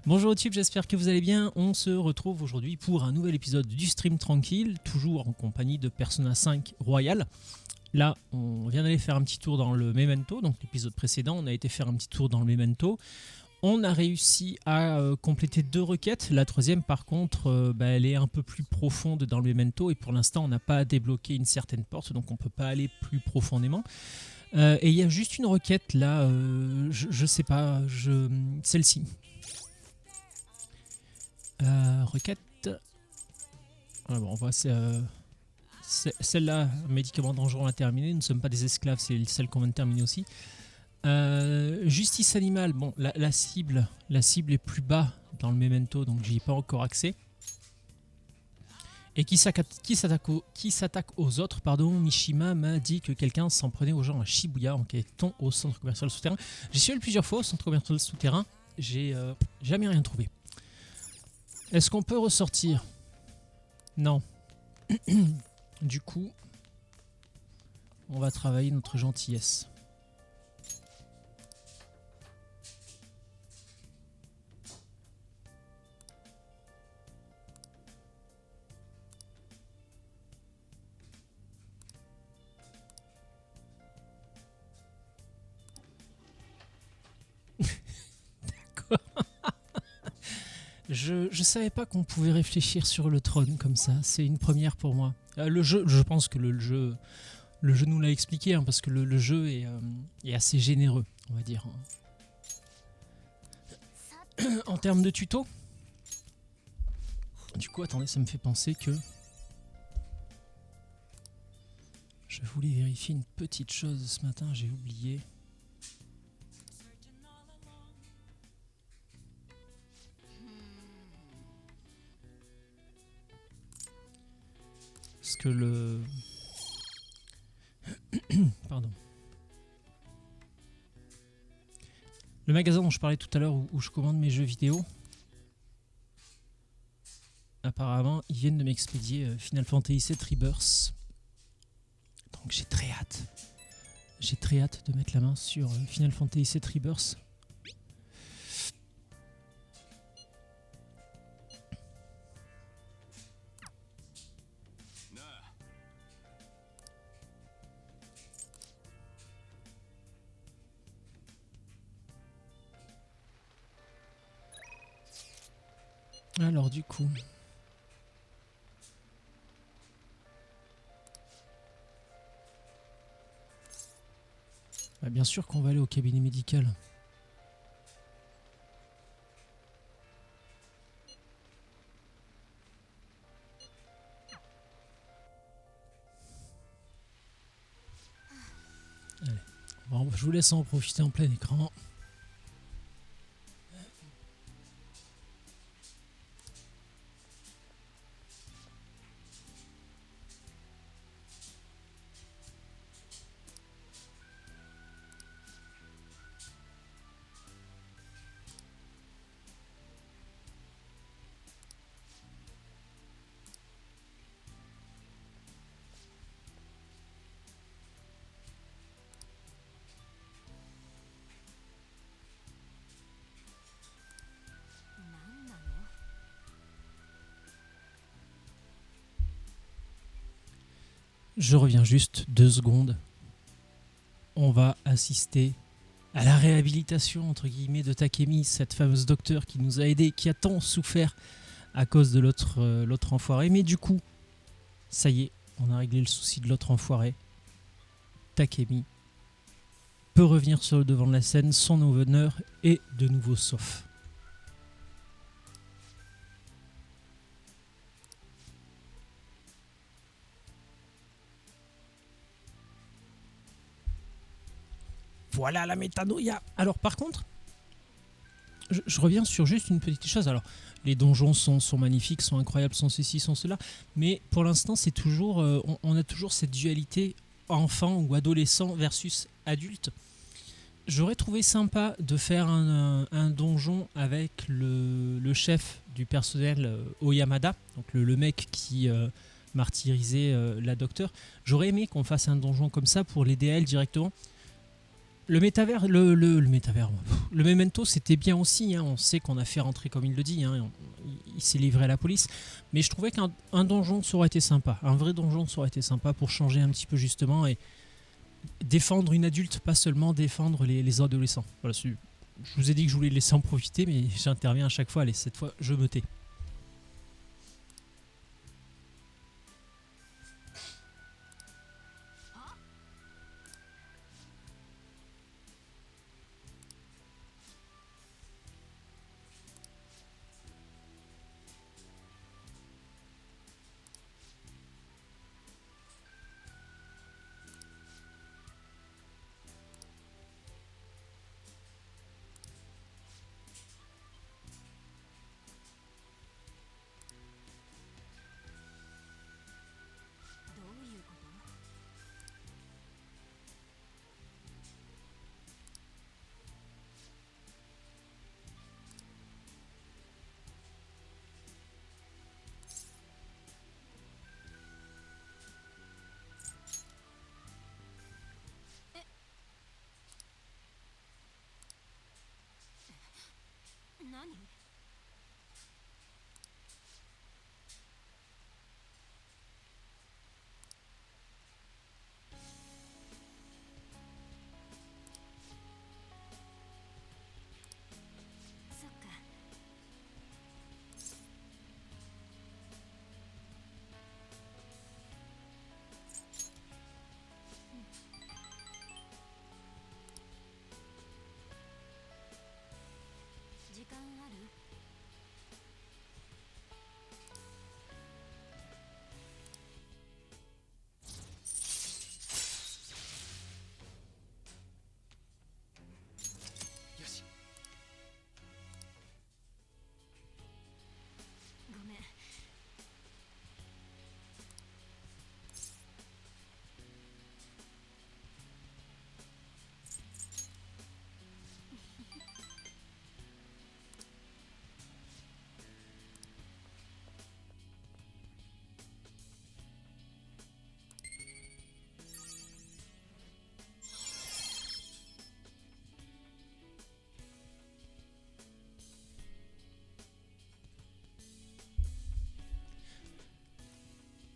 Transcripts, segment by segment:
Bonjour YouTube, j'espère que vous allez bien. On se retrouve aujourd'hui pour un nouvel épisode du Stream Tranquille, toujours en compagnie de Persona 5 Royal. Là, on vient d'aller faire un petit tour dans le Memento, donc l'épisode précédent, on a été faire un petit tour dans le Memento. On a réussi à compléter 2 requêtes. La troisième, par contre, elle est un peu plus profonde dans le Memento et pour l'instant, on n'a pas débloqué une certaine porte, donc on ne peut pas aller plus profondément. Et il y a juste une requête là, je sais pas, celle-ci. Requête. Ah bon, on voit celle-là, médicament dangereux, on l'a terminé. Nous ne sommes pas des esclaves, c'est celle qu'on vient de terminer aussi. Justice animale, bon, la cible est plus bas dans le Memento, donc j'y ai pas encore accès. Et qui s'attaque aux autres, pardon, Mishima m'a dit que quelqu'un s'en prenait aux gens à Shibuya, en quêtant au centre commercial souterrain. J'y suis allé plusieurs fois au centre commercial souterrain, j'ai jamais rien trouvé. Est-ce qu'on peut ressortir? Non. Du coup, on va travailler notre gentillesse. D'accord. Je savais pas qu'on pouvait réfléchir sur le trône comme ça. C'est une première pour moi. Le jeu, je pense que le jeu nous l'a expliqué, hein, parce que le jeu est assez généreux, on va dire. En termes de tuto. Du coup, attendez, ça me fait penser que je voulais vérifier une petite chose ce matin, j'ai oublié. Parce que le... Pardon. Le magasin dont je parlais tout à l'heure où je commande mes jeux vidéo, apparemment, ils viennent de m'expédier Final Fantasy VII Rebirth. Donc j'ai très hâte. J'ai très hâte de mettre la main sur Final Fantasy VII Rebirth. Alors du coup... bien sûr qu'on va aller au cabinet médical. Allez. Bon, je vous laisse en profiter en plein écran. Je reviens juste 2 secondes. On va assister à la réhabilitation, entre guillemets, de Takemi, cette fameuse docteure qui nous a aidés, qui a tant souffert à cause de l'autre enfoiré. Mais du coup, ça y est, on a réglé le souci de l'autre enfoiré. Takemi peut revenir sur le devant de la scène, son honneur est de nouveau sauf. Voilà la métanoïa. Alors par contre, je reviens sur juste une petite chose. Alors les donjons sont magnifiques, sont incroyables, sont ceci, sont cela. Mais pour l'instant, c'est toujours, on a toujours cette dualité enfant ou adolescent versus adulte. J'aurais trouvé sympa de faire un donjon avec le chef du personnel, Oyamada, donc le mec qui martyrisait la docteure. J'aurais aimé qu'on fasse un donjon comme ça pour l'aider à elle directement. Le métavers, le métavers, le Memento, c'était bien aussi. Hein. On sait qu'on a fait rentrer comme il le dit. Hein. Il s'est livré à la police. Mais je trouvais qu'un donjon, ça aurait été sympa. Un vrai donjon, ça aurait été sympa pour changer un petit peu justement et défendre une adulte, pas seulement défendre les adolescents. Voilà, je vous ai dit que je voulais laisser en profiter, mais j'interviens à chaque fois. Allez, cette fois, je me tais.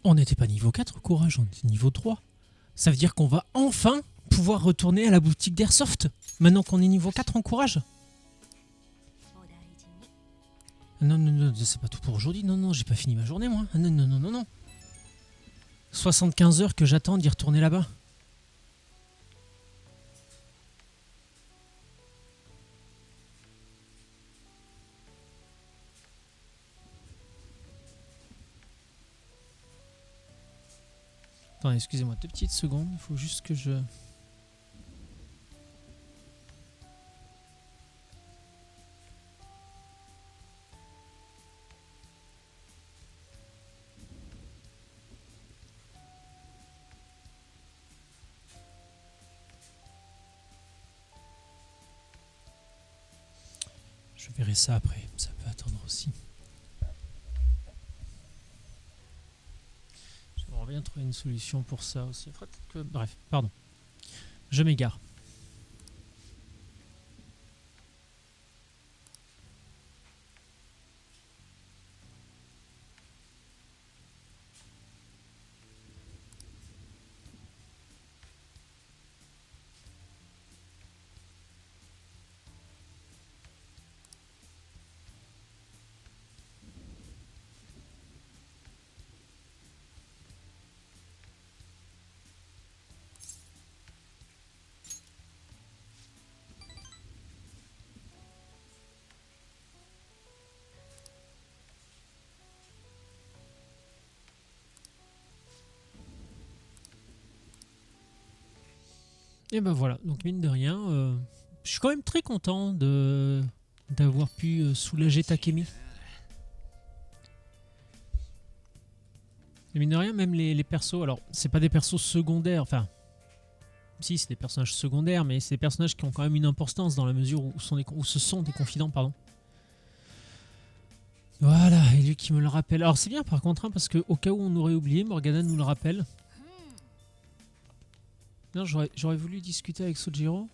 On n'était pas niveau 4, courage, on était niveau 3. Ça veut dire qu'on va enfin pouvoir retourner à la boutique d'Airsoft. Maintenant qu'on est niveau 4 en courage. Non, non, non, c'est pas tout pour aujourd'hui. Non, non, j'ai pas fini ma journée, moi. Non, non, non, non, non. 75 heures que j'attends d'y retourner là-bas. Attendez, excusez-moi 2 petites secondes. Il faut juste que je... Je verrai ça après. Ça peut attendre aussi. J'aimerais bien trouver une solution pour ça aussi. Bref, pardon. Je m'égare. Et ben voilà, donc mine de rien, je suis quand même très content d'avoir pu soulager Takemi. Et mine de rien, même les persos, alors c'est pas des persos secondaires, enfin, si c'est des personnages secondaires, mais c'est des personnages qui ont quand même une importance dans la mesure où ce sont des confidents, pardon. Voilà, et lui qui me le rappelle. Alors c'est bien par contre, hein, parce qu'au cas où on aurait oublié, Morgana nous le rappelle. Non, j'aurais voulu discuter avec Sojiro.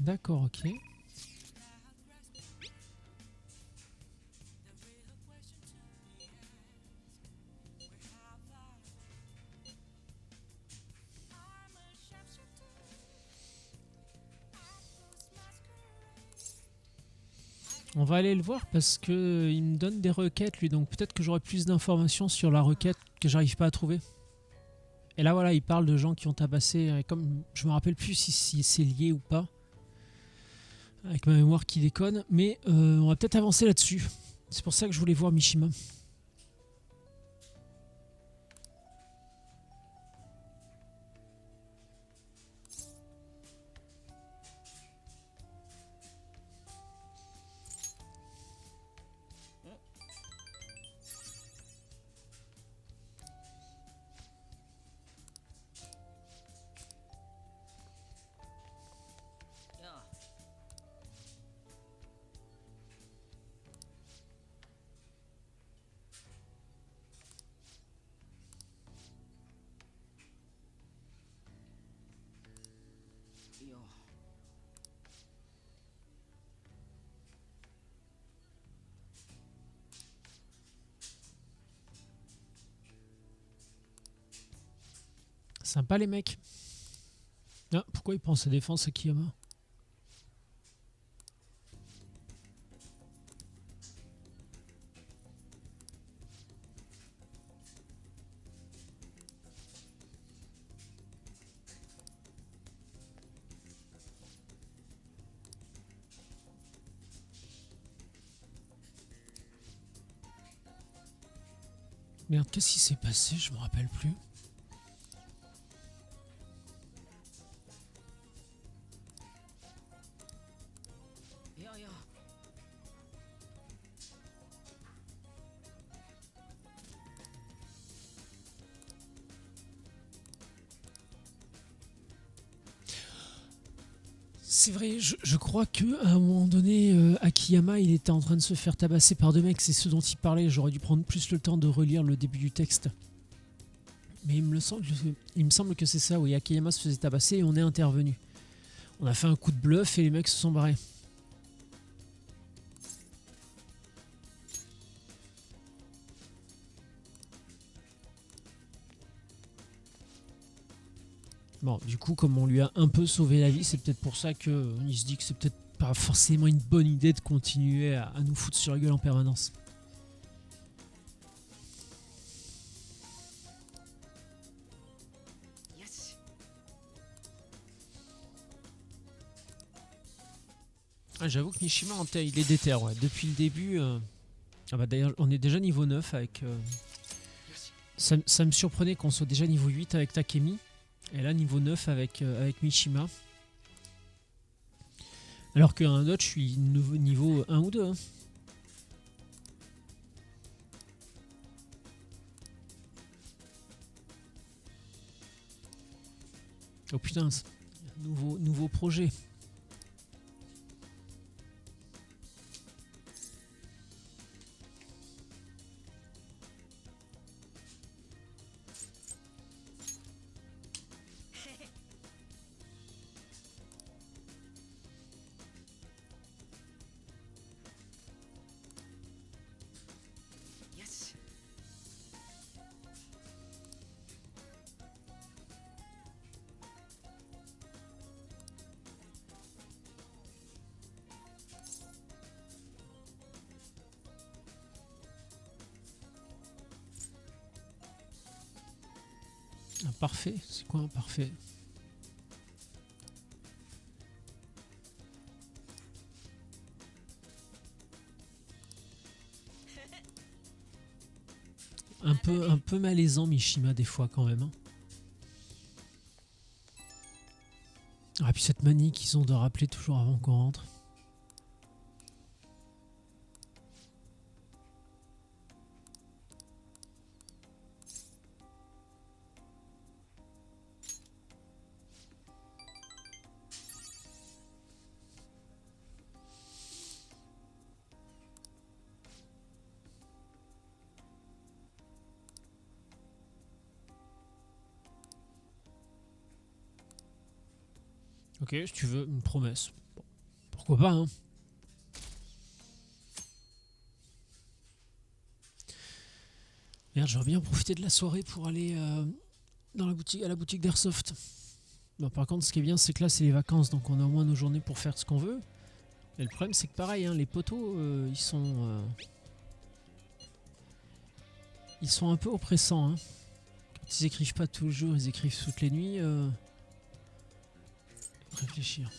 D'accord, ok. On va aller le voir parce que il me donne des requêtes lui, donc peut-être que j'aurai plus d'informations sur la requête que j'arrive pas à trouver. Et là voilà, il parle de gens qui ont tabassé, et comme je me rappelle plus si c'est lié ou pas, avec ma mémoire qui déconne, mais on va peut-être avancer là-dessus. C'est pour ça que je voulais voir Mishima. Sympa les mecs. Ah, pourquoi il prend sa défense à Kiyama? Merde, qu'est-ce qui s'est passé? Je me rappelle plus. C'est vrai, je crois que à un moment donné, Akiyama, il était en train de se faire tabasser par deux mecs, c'est ce dont il parlait. J'aurais dû prendre plus le temps de relire le début du texte. Mais il me semble que c'est ça, oui. Akiyama se faisait tabasser et on est intervenu. On a fait un coup de bluff et les mecs se sont barrés. Bon, du coup, comme on lui a un peu sauvé la vie, c'est peut-être pour ça qu'il se dit que c'est peut-être pas forcément une bonne idée de continuer à nous foutre sur la gueule en permanence. Ah, j'avoue que Mishima, il est déter, ouais. Depuis le début... Ah bah d'ailleurs, on est déjà niveau 9 avec... Ça me surprenait qu'on soit déjà niveau 8 avec Takemi. Et là, niveau 9 avec Mishima. Alors qu'un autre, je suis niveau 1 ou 2. Hein. Oh putain, nouveau projet. Un parfait? C'est quoi un parfait? Un peu malaisant Mishima des fois quand même. Hein. Ah puis cette manie qu'ils ont de rappeler toujours avant qu'on rentre. Ok, si tu veux, une promesse. Bon. Pourquoi pas, hein. Merde, j'aurais bien profité de la soirée pour aller dans la boutique, à la boutique d'Airsoft. Bon, par contre, ce qui est bien, c'est que là, c'est les vacances, donc on a au moins nos journées pour faire ce qu'on veut. Et le problème, c'est que pareil, hein, les poteaux, ils sont un peu oppressants. Hein. Quand ils écrivent pas tous les jours, ils écrivent toutes les nuits. Réfléchir.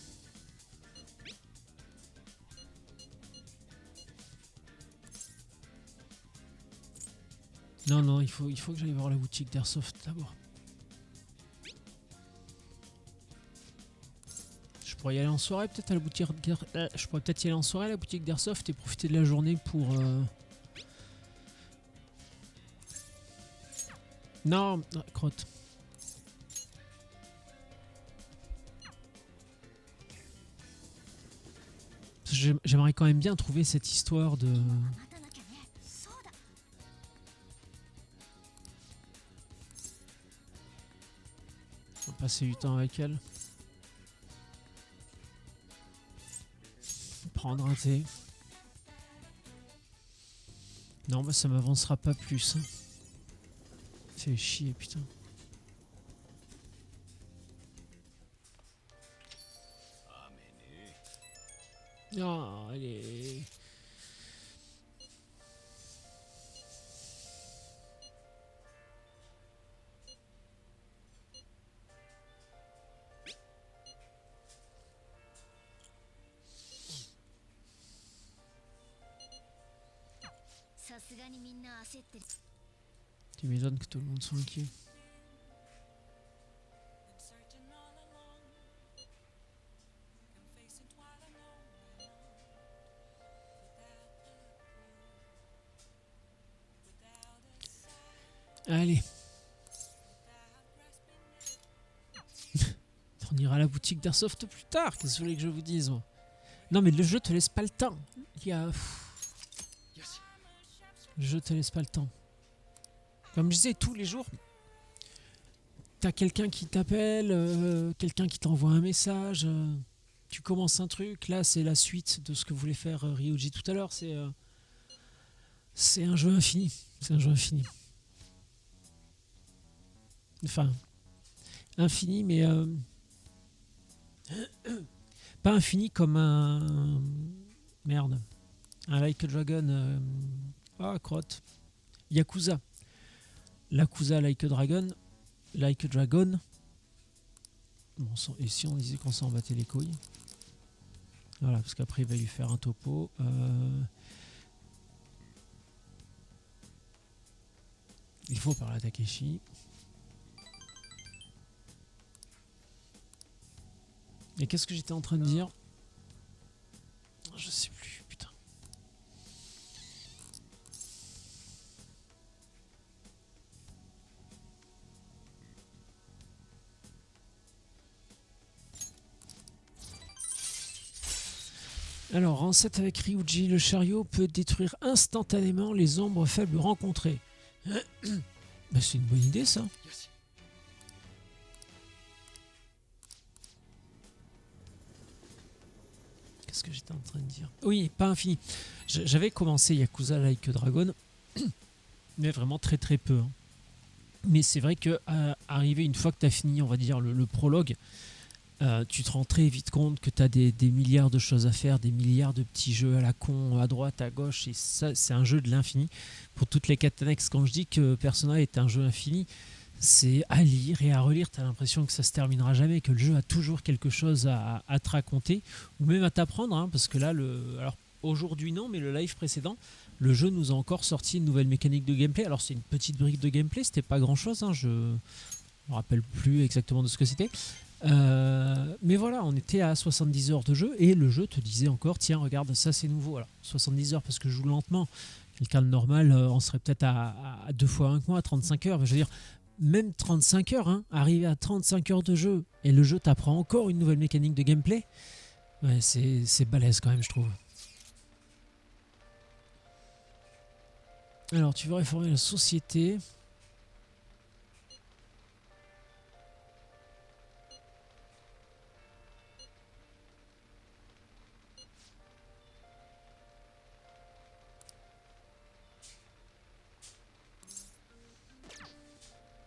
Non, non, il faut que j'aille voir la boutique d'Airsoft d'abord. Je pourrais y aller en soirée peut-être à la boutique. Je pourrais peut-être y aller en soirée à la boutique d'Airsoft et profiter de la journée pour. Non, crotte. J'aimerais quand même bien trouver cette histoire de. On va passer du temps avec elle. Prendre un thé. Non, bah ça m'avancera pas plus. Hein. Fait chier, putain. Ah, allez. Tu m'étonnes que tout le monde soit inquiet. Allez. On ira à la boutique d'Airsoft plus tard. Qu'est-ce que vous voulez que je vous dise, moi? Non, mais le jeu te laisse pas le temps. Il y a... Le jeu te laisse pas le temps. Comme je disais, tous les jours, t'as quelqu'un qui t'appelle, quelqu'un qui t'envoie un message. Tu commences un truc. Là, c'est la suite de ce que voulait faire Ryoji tout à l'heure. C'est un jeu infini. C'est un jeu infini. Enfin, infini, mais pas infini comme un... Merde. Un Like a Dragon... Ah, crotte. Yakuza. Yakuza Like a Dragon. Like a Dragon. Bon, et si on disait qu'on s'en battait les couilles? Voilà, parce qu'après il va lui faire un topo. Il faut parler à Takeshi. Et qu'est-ce que j'étais en train de dire? Je sais plus, putain. Alors, en 7 avec Ryuji, le chariot peut détruire instantanément les ombres faibles rencontrées. Bah, c'est une bonne idée, ça. Qu'est-ce que j'étais en train de dire? Oui, pas infini. J'avais commencé Yakuza Like a Dragon, mais vraiment très très peu. Hein. Mais c'est vrai que arrivé une fois que tu as fini, on va dire, le prologue, tu te rends très vite compte que tu as des milliards de choses à faire, des milliards de petits jeux à la con, à droite, à gauche, et ça, c'est un jeu de l'infini. Pour toutes les quêtes annexes, quand je dis que Persona est un jeu infini, c'est à lire et à relire, tu as l'impression que ça se terminera jamais, que le jeu a toujours quelque chose à te raconter, ou même à t'apprendre, hein, parce que là, alors aujourd'hui non, mais le live précédent, le jeu nous a encore sorti une nouvelle mécanique de gameplay. Alors c'est une petite brique de gameplay, c'était pas grand chose, hein, je me rappelle plus exactement de ce que c'était. Mais voilà, on était à 70 heures de jeu et le jeu te disait encore, tiens regarde, ça c'est nouveau. Alors 70 heures parce que je joue lentement, quelqu'un de normal on serait peut-être à 2 fois 1 que moi, à 35 heures. Je veux dire, même 35 heures, hein, arriver à 35 heures de jeu et le jeu t'apprend encore une nouvelle mécanique de gameplay, ouais, c'est balèze quand même, je trouve. Alors tu veux réformer la société.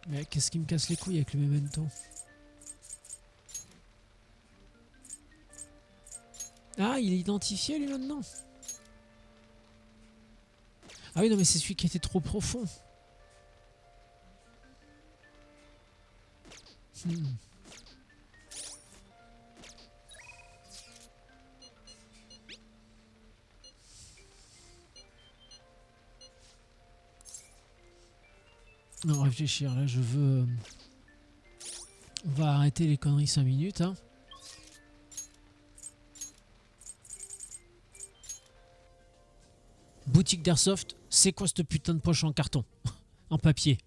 Mais qu'est-ce qui me casse les couilles avec le memento? Ah, il est identifié lui maintenant. Ah oui, non, mais c'est celui qui était trop profond. Hmm. Non, réfléchir, là, je veux... On va arrêter les conneries 5 minutes, hein. Boutique d'Airsoft, c'est quoi cette putain de poche en carton? En papier.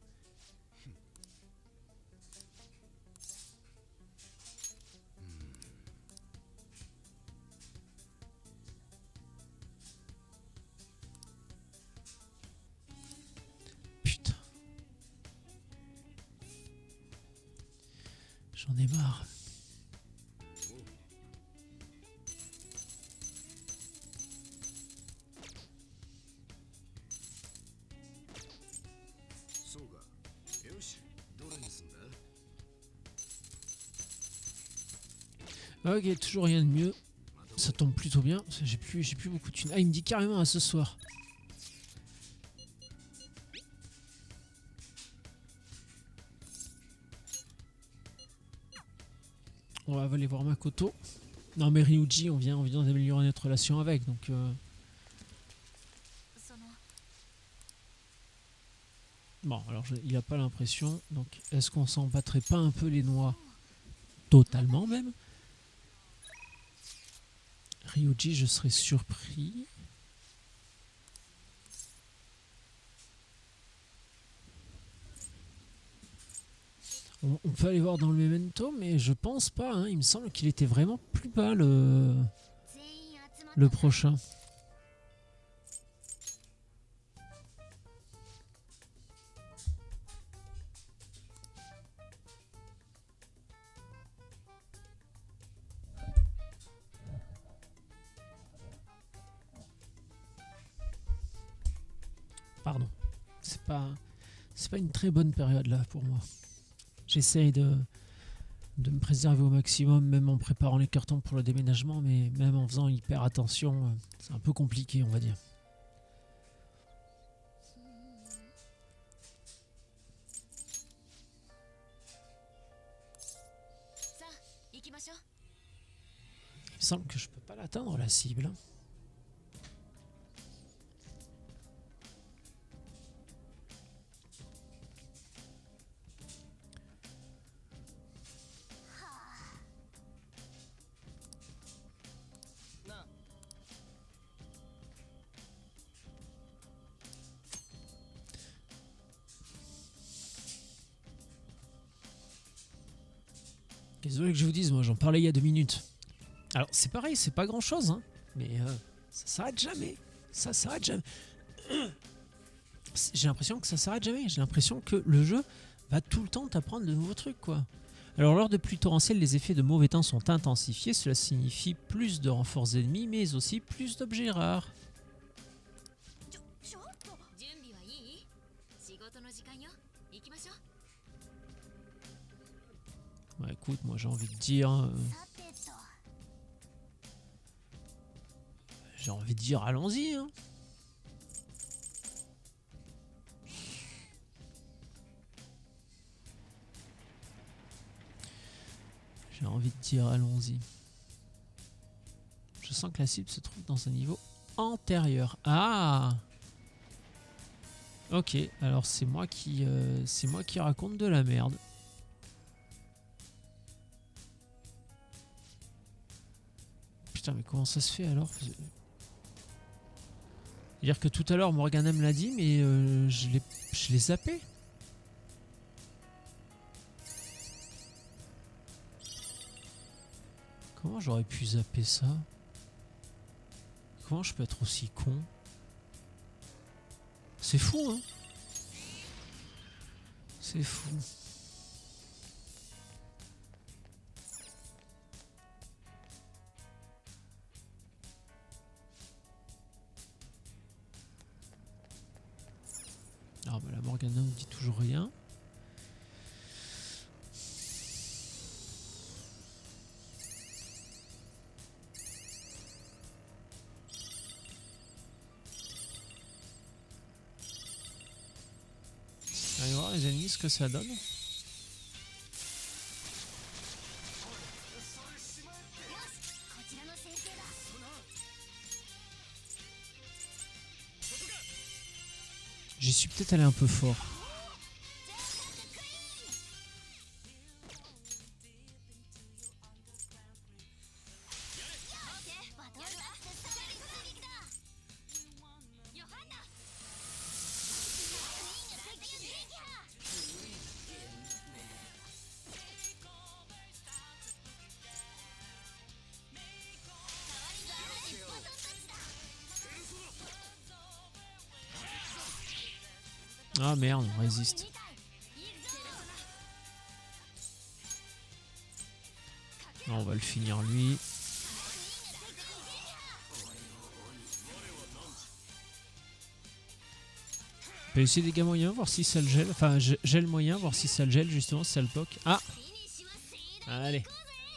Putain. J'en ai marre. Ok, toujours rien de mieux. Ça tombe plutôt bien. J'ai plus beaucoup de thunes. Ah, il me dit carrément à ce soir. On va aller voir Makoto. Non mais Ryuji, on vient d'améliorer notre relation avec, donc... Bon, alors il a pas l'impression, donc est-ce qu'on s'en battrait pas un peu les noix? Totalement même. Ryuji, je serais surpris. On peut aller voir dans le memento, mais je pense pas, hein. Il me semble qu'il était vraiment plus bas le prochain. Pardon. C'est pas une très bonne période là pour moi. J'essaye de me préserver au maximum, même en préparant les cartons pour le déménagement, mais même en faisant hyper attention, c'est un peu compliqué, on va dire. Il me semble que je peux pas l'atteindre la cible. Désolé que je vous dise, moi j'en parlais il y a 2 minutes. Alors c'est pareil, c'est pas grand chose, hein, mais ça s'arrête jamais. Ça s'arrête jamais. J'ai l'impression que ça s'arrête jamais. J'ai l'impression que le jeu va tout le temps t'apprendre de nouveaux trucs, quoi. Alors lors de pluies torrentielles, les effets de mauvais temps sont intensifiés. Cela signifie plus de renforts ennemis, mais aussi plus d'objets rares. Bah écoute, moi j'ai envie de dire... J'ai envie de dire, allons-y, hein. J'ai envie de dire, allons-y. Je sens que la cible se trouve dans un niveau antérieur. Ah! Ok, alors c'est moi qui raconte de la merde. Putain, mais comment ça se fait alors? C'est-à-dire que tout à l'heure Morgana me l'a dit, mais je l'ai zappé. Comment j'aurais pu zapper ça? Comment je peux être aussi con? C'est fou, hein? C'est fou. Ah bah la Morgana ne dit toujours rien. Allez voir les ennemis ce que ça donne. J'y suis peut-être allé un peu fort. Ah merde, on résiste. Non, on va le finir lui. On peut essayer des dégâts moyens, voir si ça le gèle. Enfin, gèle moyen, voir si ça le gèle justement, si ça le bloque. Ah! Allez.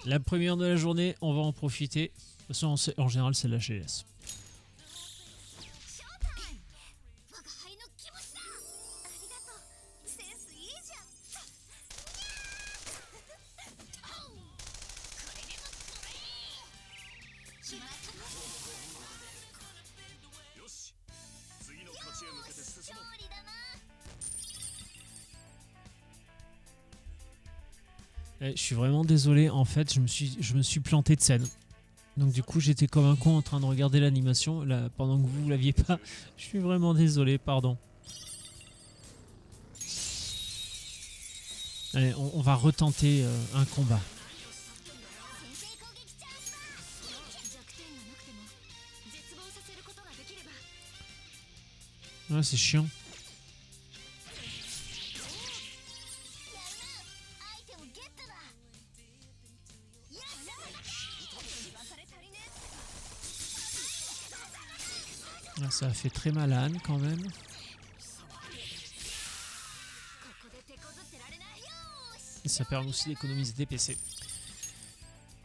La première de la journée, on va en profiter. De toute façon, en général, c'est la GLS. Je suis vraiment désolé, en fait, je me suis planté de scène. Donc du coup, j'étais comme un con en train de regarder l'animation là, pendant que vous l'aviez pas. Je suis vraiment désolé, pardon. Allez, on va retenter un combat. Ouais, c'est chiant. Là, ça a fait très mal à Anne quand même. Et ça permet aussi d'économiser des PC.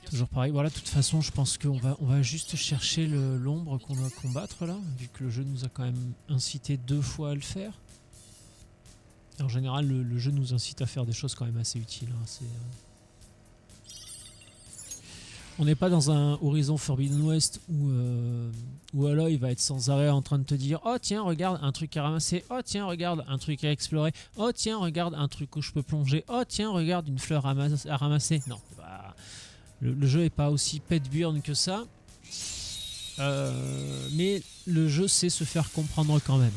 Toujours pareil, voilà, de toute façon je pense qu'on va juste chercher l'ombre qu'on doit combattre là, vu que le jeu nous a quand même incité 2 fois à le faire. Et en général le jeu nous incite à faire des choses quand même assez utiles. Hein. On n'est pas dans un Horizon Forbidden West où Aloy va être sans arrêt en train de te dire « Oh tiens, regarde, un truc à ramasser. Oh tiens, regarde, un truc à explorer. Oh tiens, regarde, un truc où je peux plonger. Oh tiens, regarde, une fleur à ramasser. » Non, bah, le jeu n'est pas aussi pet-burn que ça. Mais le jeu sait se faire comprendre quand même.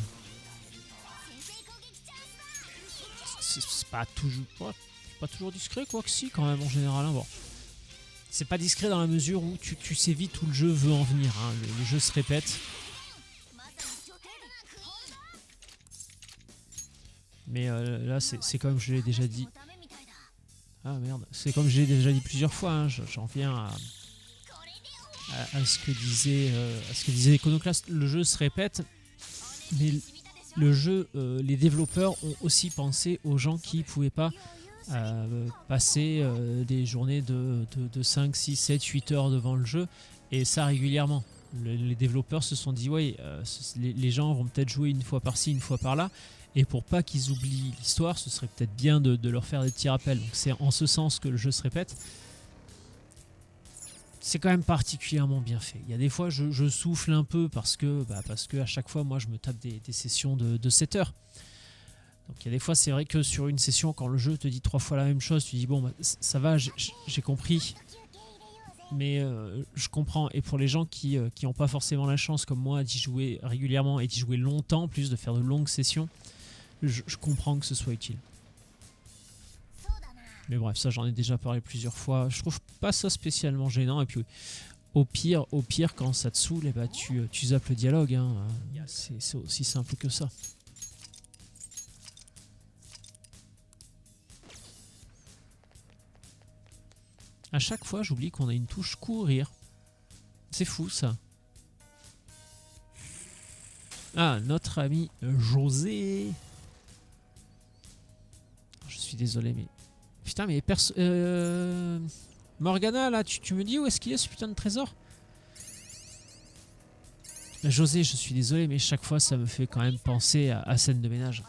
C'est pas toujours discret, quoi que si, quand même, en général. Hein, bon. C'est pas discret dans la mesure où tu sais vite où le jeu veut en venir. Hein. Le jeu se répète. Mais là, c'est comme je l'ai déjà dit. Ah merde, c'est comme je l'ai déjà dit plusieurs fois. Hein. J'en viens à ce que disait Iconoclast. Le jeu se répète, mais le jeu, les développeurs ont aussi pensé aux gens qui pouvaient pas passer des journées de 5, 6, 7, 8 heures devant le jeu, et ça régulièrement. Les développeurs se sont dit ouais, les gens vont peut-être jouer une fois par-ci, une fois par-là, et pour pas qu'ils oublient l'histoire, ce serait peut-être bien de leur faire des petits rappels. Donc c'est en ce sens que le jeu se répète. C'est quand même particulièrement bien fait. Il y a des fois je souffle un peu parce que à chaque fois moi je me tape des sessions de 7 heures. Donc il y a des fois c'est vrai que sur une session, quand le jeu te dit 3 fois la même chose, tu dis bon bah, ça va, j'ai compris, mais je comprends. Et pour les gens qui n'ont pas forcément la chance comme moi d'y jouer régulièrement et d'y jouer longtemps, plus de faire de longues sessions, je comprends que ce soit utile. Mais bref, ça j'en ai déjà parlé plusieurs fois. Je trouve pas ça spécialement gênant. Et puis au pire quand ça te saoule, et bah, tu zappes le dialogue. Hein. C'est aussi simple que ça. À chaque fois, j'oublie qu'on a une touche courir. C'est fou ça. Ah, notre ami José. Je suis désolé, mais... Putain, mais Morgana, là, tu me dis où est-ce qu'il est ce putain de trésor? José, je suis désolé, mais chaque fois, ça me fait quand même penser à scène de ménage.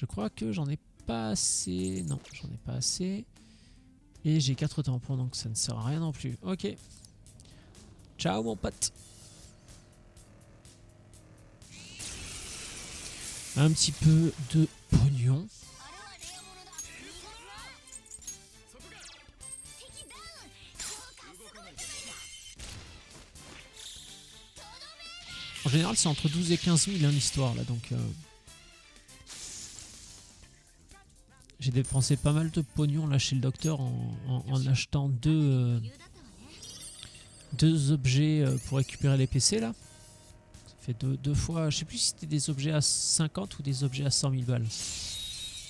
Je crois que j'en ai pas assez. Non, j'en ai pas assez. Et j'ai 4 tampons, donc ça ne sert à rien non plus. Ok. Ciao mon pote. Un petit peu de pognon. En général, c'est entre 12 et 15 000 l'histoire là, donc j'ai dépensé pas mal de pognon là chez le docteur en achetant deux objets pour récupérer les PC là. Ça fait deux fois, je sais plus si c'était des objets à 50 ou des objets à 100 000 balles.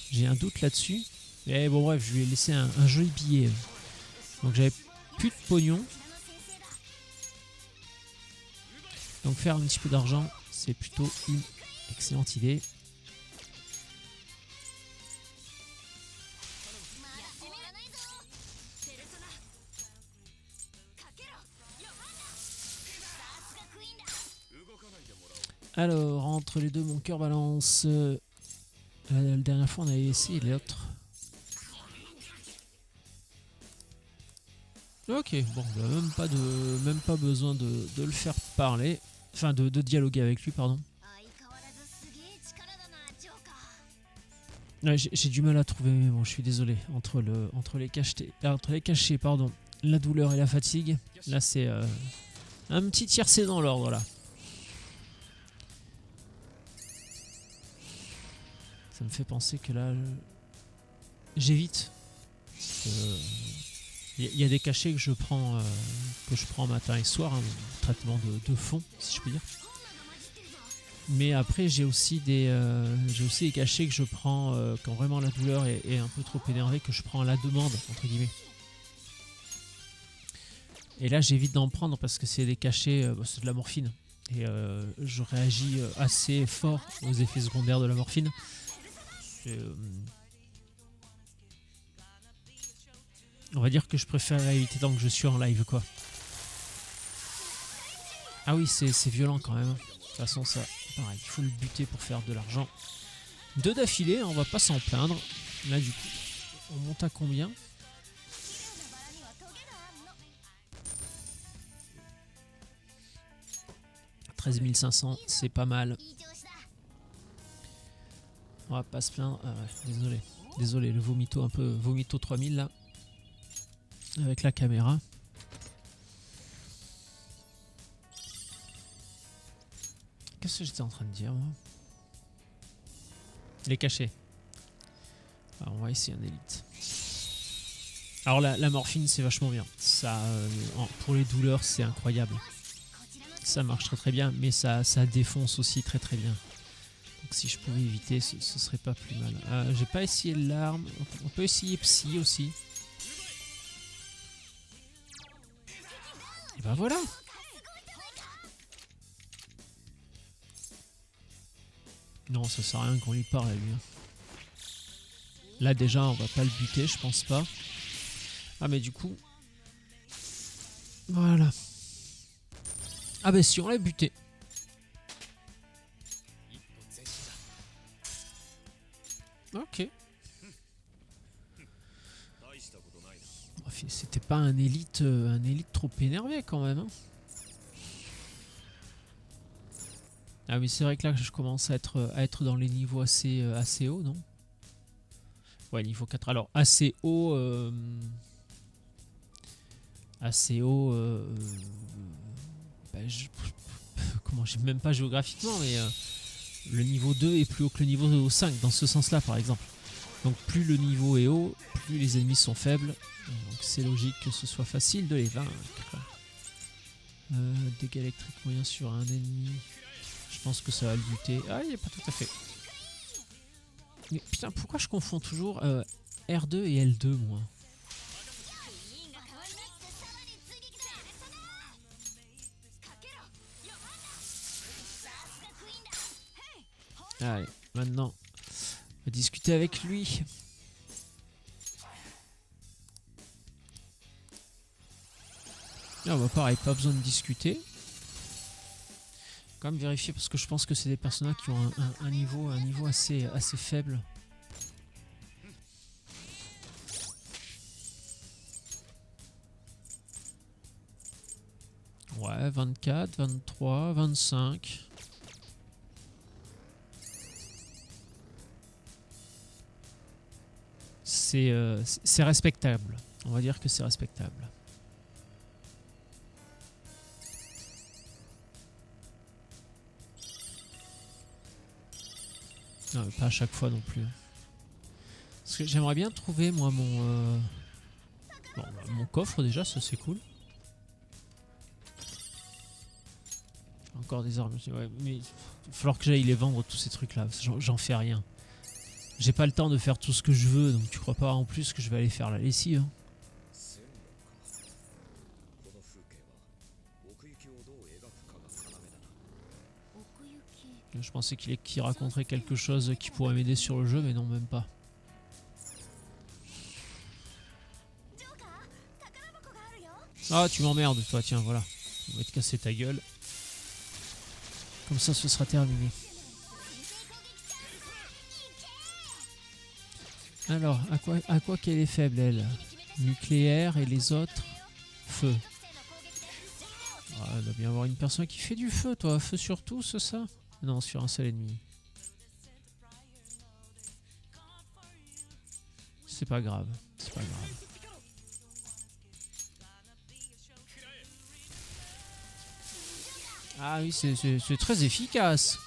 J'ai un doute là-dessus. Mais bon bref, je lui ai laissé un joli billet. Donc j'avais plus de pognon. Donc faire un petit peu d'argent, c'est plutôt une excellente idée. Alors, entre les deux, mon cœur balance. La dernière fois, on avait essayé l'autre. Ok, bon, bah, même pas besoin de le faire parler. Enfin, de dialoguer avec lui, pardon. Ouais, j'ai du mal à trouver mes mots, je suis désolé. Entre les cachets, pardon, la douleur et la fatigue, là c'est un petit tiercé dans l'ordre là. Ça me fait penser que là, j'évite. Il y a des cachets que je prends matin et soir, hein, traitement de fond, si je peux dire. Mais après, j'ai aussi des cachets que je prends quand vraiment la douleur est un peu trop énervée, que je prends à la demande, entre guillemets. Et là, j'évite d'en prendre parce que c'est des cachets, c'est de la morphine. Et je réagis assez fort aux effets secondaires de la morphine. On va dire que je préfère éviter tant que je suis en live, quoi. Ah oui, c'est violent quand même. De toute façon, ça, pareil, il faut le buter pour faire de l'argent. 2 d'affilée, on va pas s'en plaindre. Là, du coup, on monte à combien ? « 13 500, c'est pas mal. » On va pas se plaindre. Ah ouais, désolé, le vomito un peu... Vomito 3000 là. Avec la caméra. Qu'est-ce que j'étais en train de dire, moi ? Les cachets. Alors, on va essayer un élite. Alors la morphine, c'est vachement bien. Ça, pour les douleurs, c'est incroyable. Ça marche très très bien, mais ça défonce aussi très très bien. Donc si je pouvais éviter, ce serait pas plus mal. J'ai pas essayé l'arme. On peut essayer psy aussi. Et ben voilà. Non, ça sert à rien qu'on lui parle à lui. Là déjà, on va pas le buter, je pense pas. Ah mais du coup... Voilà. Ah bah si, on l'a buté. Ok. C'était pas un élite trop énervé quand même. Hein. Ah oui, c'est vrai que là je commence à être dans les niveaux assez hauts, non? Ouais, niveau 4. Alors assez haut... comment, j'ai même pas géographiquement, mais le niveau 2 est plus haut que le niveau 5 dans ce sens là par exemple. Donc plus le niveau est haut, plus les ennemis sont faibles, donc c'est logique que ce soit facile de les vaincre. Dégâts électriques moyens sur un ennemi, je pense que ça va le buter. Ah, il est pas tout à fait. Mais putain, pourquoi je confonds toujours R2 et L2 moi? Allez, maintenant, on va discuter avec lui. Là, bah pareil, pas besoin de discuter. Quand même vérifier parce que je pense que c'est des personnages qui ont un niveau assez faible. Ouais, 24, 23, 25. C'est respectable. On va dire que c'est respectable. Non, mais pas à chaque fois non plus. Parce que j'aimerais bien trouver moi mon coffre déjà, ça c'est cool. Encore des armes. Ouais, mais il va falloir que j'aille les vendre tous ces trucs là. J'en fais rien. J'ai pas le temps de faire tout ce que je veux, donc tu crois pas en plus que je vais aller faire la lessive. Hein. Je pensais qu'il raconterait quelque chose qui pourrait m'aider sur le jeu, mais non, même pas. Ah, tu m'emmerdes, toi, tiens, voilà. On va te casser ta gueule. Comme ça, ce sera terminé. Alors, à quoi qu'elle est faible, elle? Nucléaire et les autres? Feu. Ah, il doit bien y avoir une personne qui fait du feu, toi. Feu sur tous, ça? Non, sur un seul ennemi. C'est pas grave. C'est pas grave. Ah oui, c'est très efficace.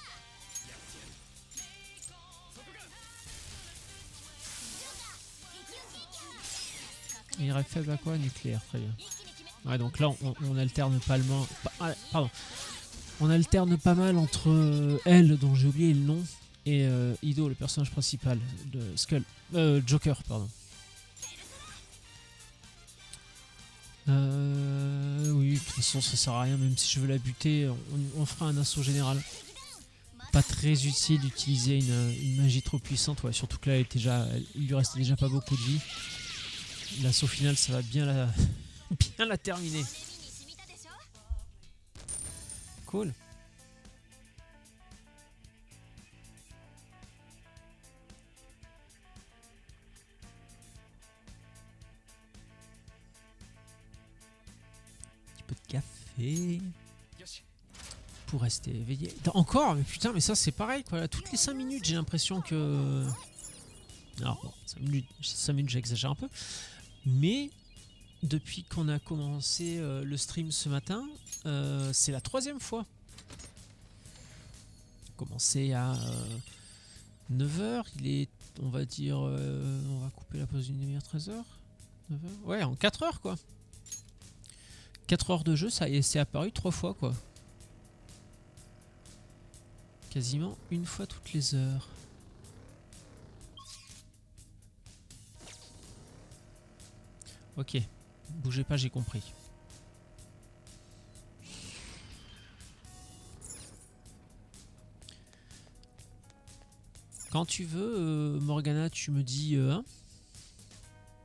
Il reste faible à quoi? Nucléaire, très bien. Ouais, donc là, on alterne pas mal. Pardon. On alterne pas mal entre elle, dont j'ai oublié le nom, et Ido, le personnage principal de Skull. Joker, pardon. Oui, de toute façon, ça sert à rien, même si je veux la buter, on fera un assaut général. Pas très utile d'utiliser une magie trop puissante, ouais, surtout que là, il lui restait déjà pas beaucoup de vie. L'assaut final, ça va bien bien la terminer. Cool. Un petit peu de café pour rester éveillé. Encore, mais putain, mais ça c'est pareil quoi. Toutes les 5 minutes, j'ai l'impression que. Alors, bon, 5 minutes j'exagère un peu. Mais depuis qu'on a commencé le stream ce matin, c'est la 3e fois. Commencé à 9h, il est, on va dire, on va couper la pause d'une demi-heure, 13h 9h. Ouais, en 4 heures quoi. 4 heures de jeu, ça y est, c'est apparu 3 fois quoi. Quasiment une fois toutes les heures. Ok, bougez pas, j'ai compris. Quand tu veux, Morgana, tu me dis hein.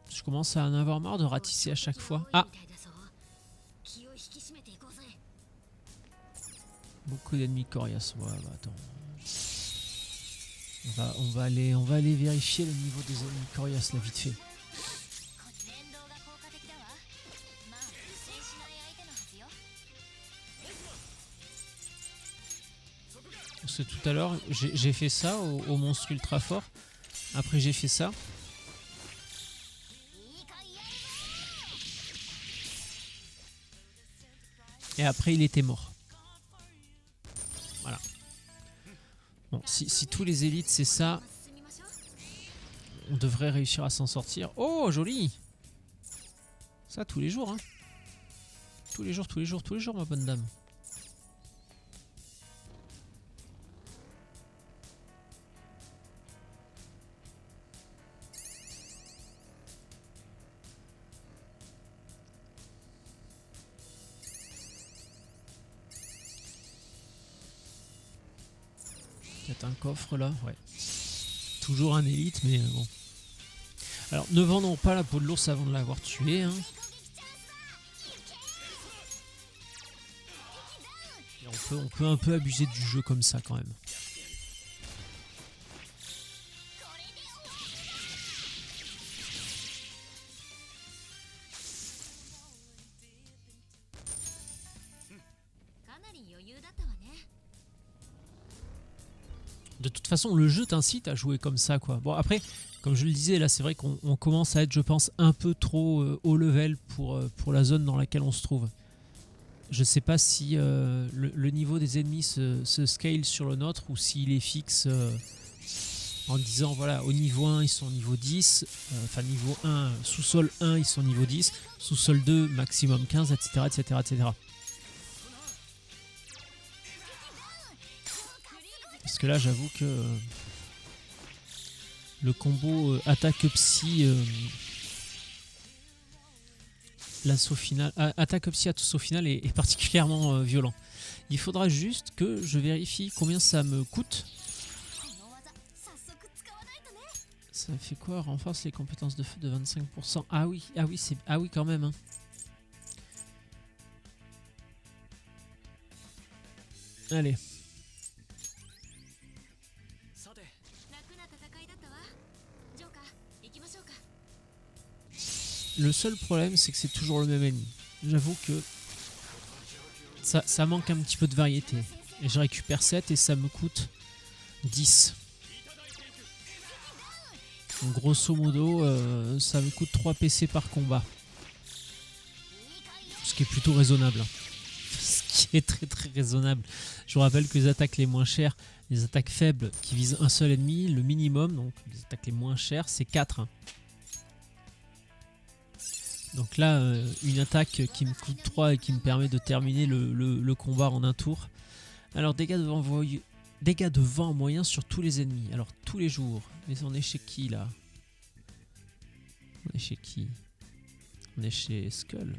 Je commence à en avoir marre de ratisser à chaque fois. Ah! Beaucoup d'ennemis coriaces. Ouais, bah attends. On va aller vérifier le niveau des ennemis coriaces là vite fait. Parce que tout à l'heure, j'ai fait ça au monstre ultra fort. Après, j'ai fait ça. Et après, il était mort. Voilà. Bon, si tous les élites, c'est ça, on devrait réussir à s'en sortir. Oh, joli! Ça, tous les jours, hein. Tous les jours, tous les jours, tous les jours, ma bonne dame. Peut-être un coffre là, ouais. Toujours un élite, mais bon. Alors, ne vendons pas la peau de l'ours avant de l'avoir tué, hein. Et on peut un peu abuser du jeu comme ça quand même. De toute façon, le jeu t'incite à jouer comme ça, quoi. Bon, après, comme je le disais, là, c'est vrai qu'on commence à être, je pense, un peu trop haut level pour la zone dans laquelle on se trouve. Je sais pas si le niveau des ennemis se scale sur le nôtre ou s'il est fixe en disant, voilà, au niveau 1, ils sont au niveau 10, enfin, niveau 1, sous-sol 1, ils sont au niveau 10, sous-sol 2, maximum 15, etc., etc., etc. Parce que là, j'avoue que le combo attaque psy, l'assaut final, attaque psy, assaut final est particulièrement violent. Il faudra juste que je vérifie combien ça me coûte. Ça fait quoi? Renforce les compétences de feu de 25%. Ah oui, quand même. Hein. Allez. Le seul problème, c'est que c'est toujours le même ennemi. J'avoue que ça manque un petit peu de variété. Et je récupère 7 et ça me coûte 10. Donc, grosso modo, ça me coûte 3 PC par combat. Ce qui est plutôt raisonnable. Ce qui est très très raisonnable. Je vous rappelle que les attaques les moins chères, les attaques faibles qui visent un seul ennemi, le minimum, donc les attaques les moins chères, c'est 4. Donc là, une attaque qui me coûte 3 et qui me permet de terminer le combat en un tour. Alors, dégâts de vent moyen sur tous les ennemis. Alors, tous les jours. Mais on est chez qui, là? On est chez qui? On est chez Skull.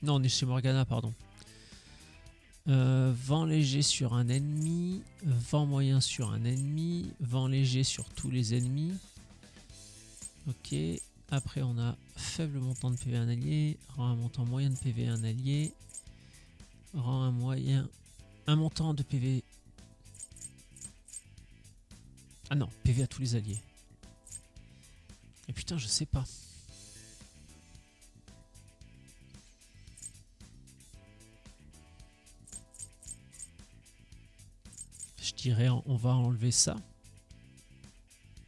Non, on est chez Morgana, pardon. Vent léger sur un ennemi. Vent moyen sur un ennemi. Vent léger sur tous les ennemis. Ok. Après, on a faible montant de PV un allié, rend un montant moyen de PV un allié, rend un montant de PV. Ah non, PV à tous les alliés. Et putain, je sais pas. Je dirais, on va enlever ça.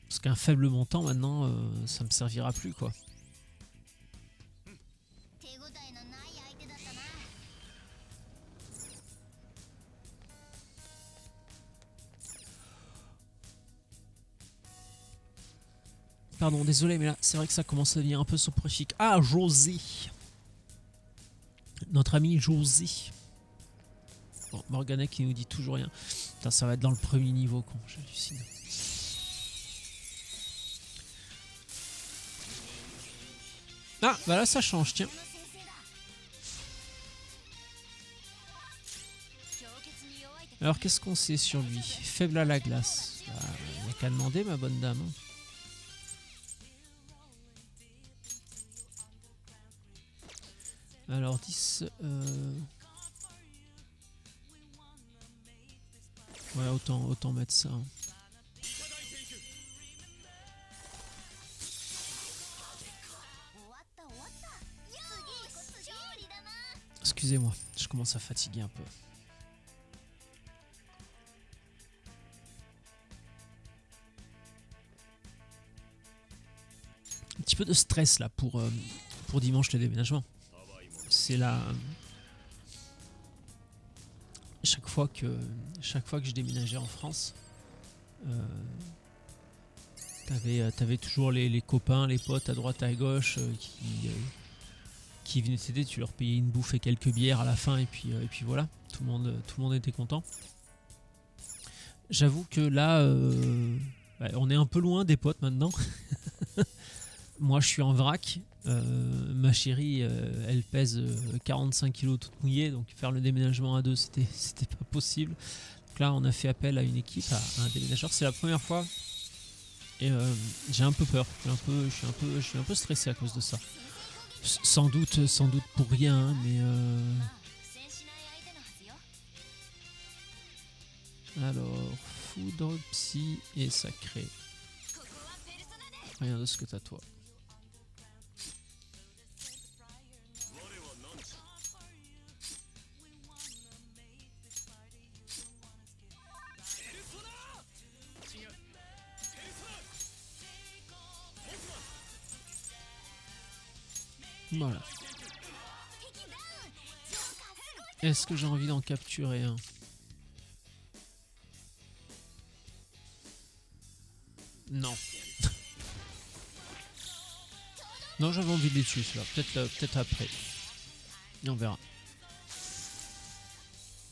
Parce qu'un faible montant, maintenant, ça me servira plus, quoi. Pardon, désolé, mais là, c'est vrai que ça commence à devenir un peu soporifique. Ah, José. Notre ami José. Bon, Morgana qui nous dit toujours rien. Putain, ça va être dans le premier niveau, quand j'hallucine. Ah, bah là ça change, tiens. Alors qu'est-ce qu'on sait sur lui? Faible à la glace. Bah, il n'y a qu'à demander, ma bonne dame. Alors 10... Ouais, autant mettre ça. Excusez-moi, je commence à fatiguer un peu. Un petit peu de stress là pour dimanche le déménagement. C'est là. Chaque fois que je déménageais en France, t'avais toujours les copains, les potes à droite à gauche qui venaient t'aider. Tu leur payais une bouffe et quelques bières à la fin et puis voilà, tout le monde était content. J'avoue que là, on est un peu loin des potes maintenant. Moi je suis en vrac, ma chérie elle pèse 45 kg toute mouillée, donc faire le déménagement à deux c'était pas possible. Donc là on a fait appel à une équipe, à un déménageur, c'est la première fois et j'ai un peu peur, je suis un peu stressé à cause de ça. Sans doute pour rien, hein, mais alors foudre, psy et sacré. Rien de ce que t'as toi. Voilà. Est-ce que j'ai envie d'en capturer un? Non. Non, j'avais envie de les tuer, ceux-là. Peut-être après. Et on verra.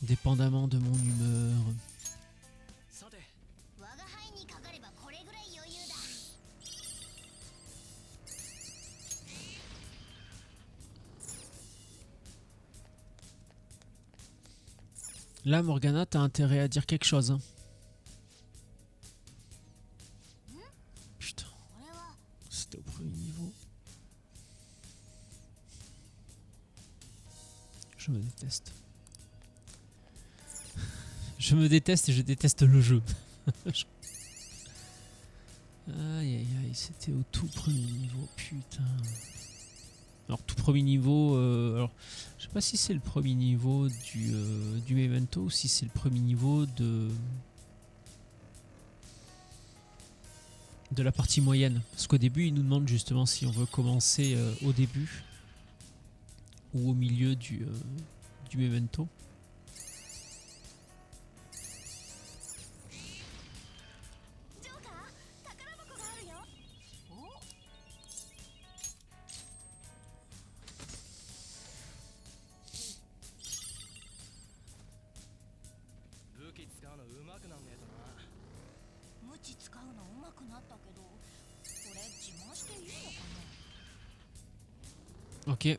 Dépendamment de mon humeur. Là, Morgana, t'as intérêt à dire quelque chose. Hein. Putain. C'était au premier niveau. Je me déteste. Je me déteste et je déteste le jeu. Aïe aïe aïe, c'était au tout premier niveau, putain. Alors tout premier niveau, alors je sais pas si c'est le premier niveau du Memento ou si c'est le premier niveau de la partie moyenne. Parce qu'au début il nous demande justement si on veut commencer au début ou au milieu du Memento. Ok.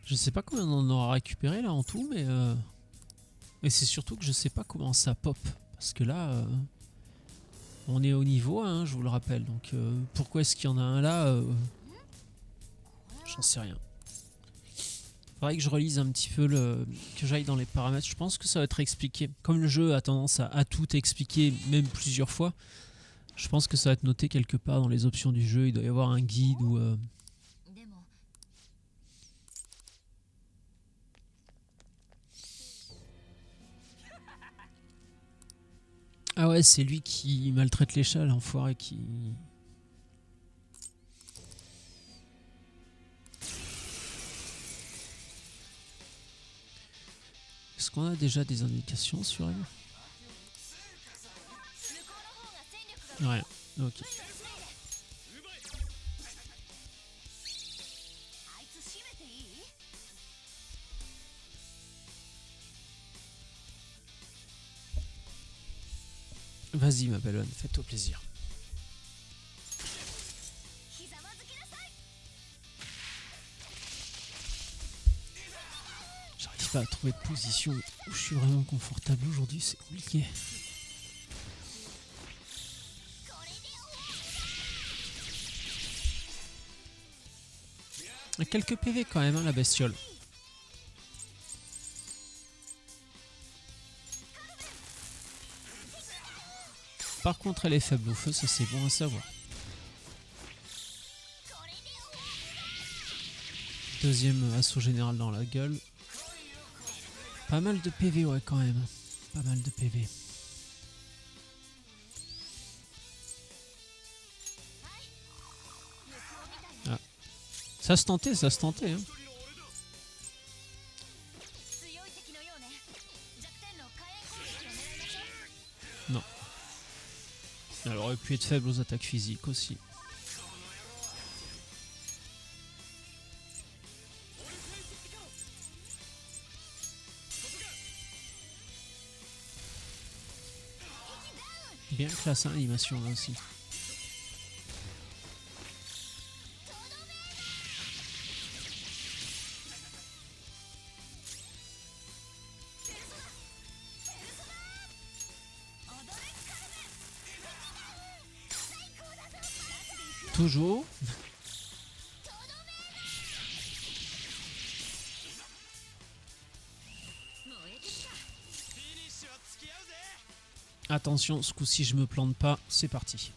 Je sais pas combien on en aura récupéré là en tout, mais c'est surtout que je sais pas comment ça pop. Parce que là, on est au niveau 1, je vous le rappelle. Donc pourquoi est-ce qu'il y en a un là j'en sais rien. Faudrait que je relise un petit peu, que j'aille dans les paramètres. Je pense que ça va être expliqué. Comme le jeu a tendance à tout expliquer, même plusieurs fois, je pense que ça va être noté quelque part dans les options du jeu. Il doit y avoir un guide ou... Ah ouais, c'est lui qui maltraite les chats, l'enfoiré qui... Est-ce qu'on a déjà des indications sur elle? Rien, ok. Vas-y ma belle, fais-toi plaisir. J'arrive pas à trouver de position où je suis vraiment confortable aujourd'hui, c'est compliqué. Il y a quelques PV quand même, hein, la bestiole. Par contre, elle est faible au feu, ça c'est bon à savoir. Deuxième assaut général dans la gueule. Pas mal de PV, ouais, quand même. Pas mal de PV. Ah. Ça se tentait, ça se tentait. Hein. Non. Elle aurait pu être faible aux attaques physiques aussi. Bien classe hein, l'animation là aussi. Toujours. Attention, ce coup-ci je me plante pas, c'est parti.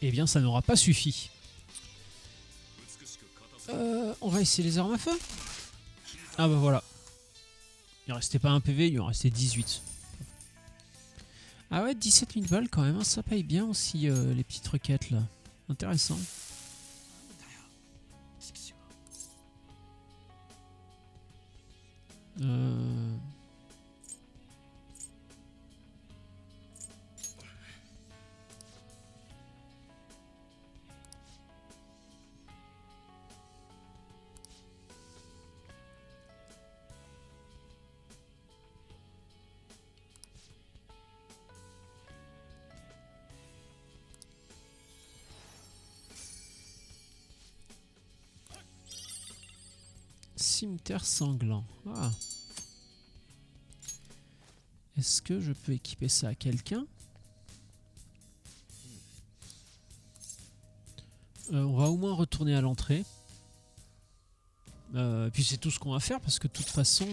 Eh bien, ça n'aura pas suffi. On va essayer les armes à feu. Ah bah voilà. Il ne restait pas un PV, il en restait 18. Ah ouais, 17 000 balles quand même, hein, ça paye bien aussi les petites requêtes là. Intéressant. Euh... Cimetière sanglant. Ah. Est-ce que je peux équiper ça à quelqu'un? On va au moins retourner à l'entrée. Puis c'est tout ce qu'on va faire parce que de toute façon,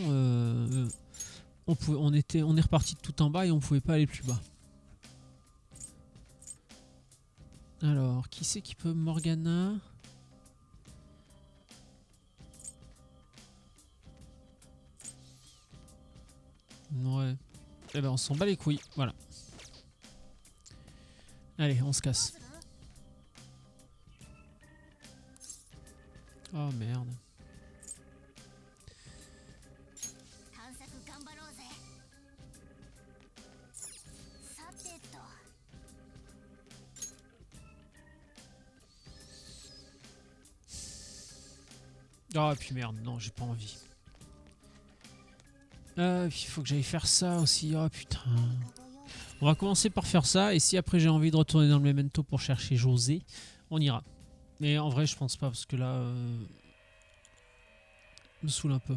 on est reparti de tout en bas et on pouvait pas aller plus bas. Alors, qui c'est qui peut Morgana? Ouais. Eh ben on s'en bat les couilles, voilà. Allez, on se casse. Oh merde. Ah, puis merde, non, j'ai pas envie. Il faut que j'aille faire ça aussi. Oh putain. On va commencer par faire ça. Et si après j'ai envie de retourner dans le memento pour chercher José, on ira. Mais en vrai, je pense pas parce que là, me saoule un peu.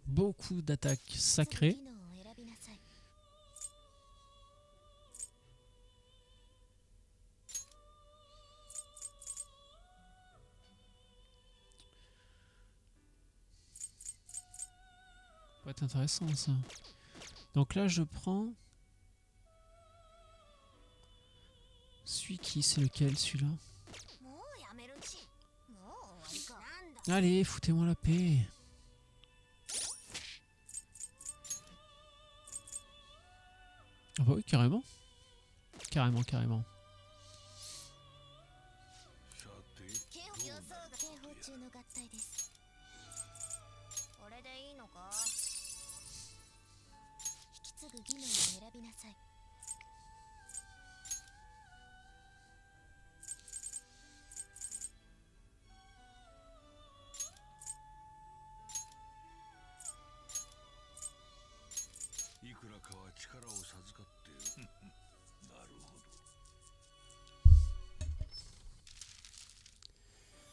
Beaucoup d'attaques sacrées. Ça va être intéressant ça. Donc là je prends... Celui qui c'est lequel celui-là? Allez, foutez-moi la paix. Ah bah oui, carrément. Carrément, carrément.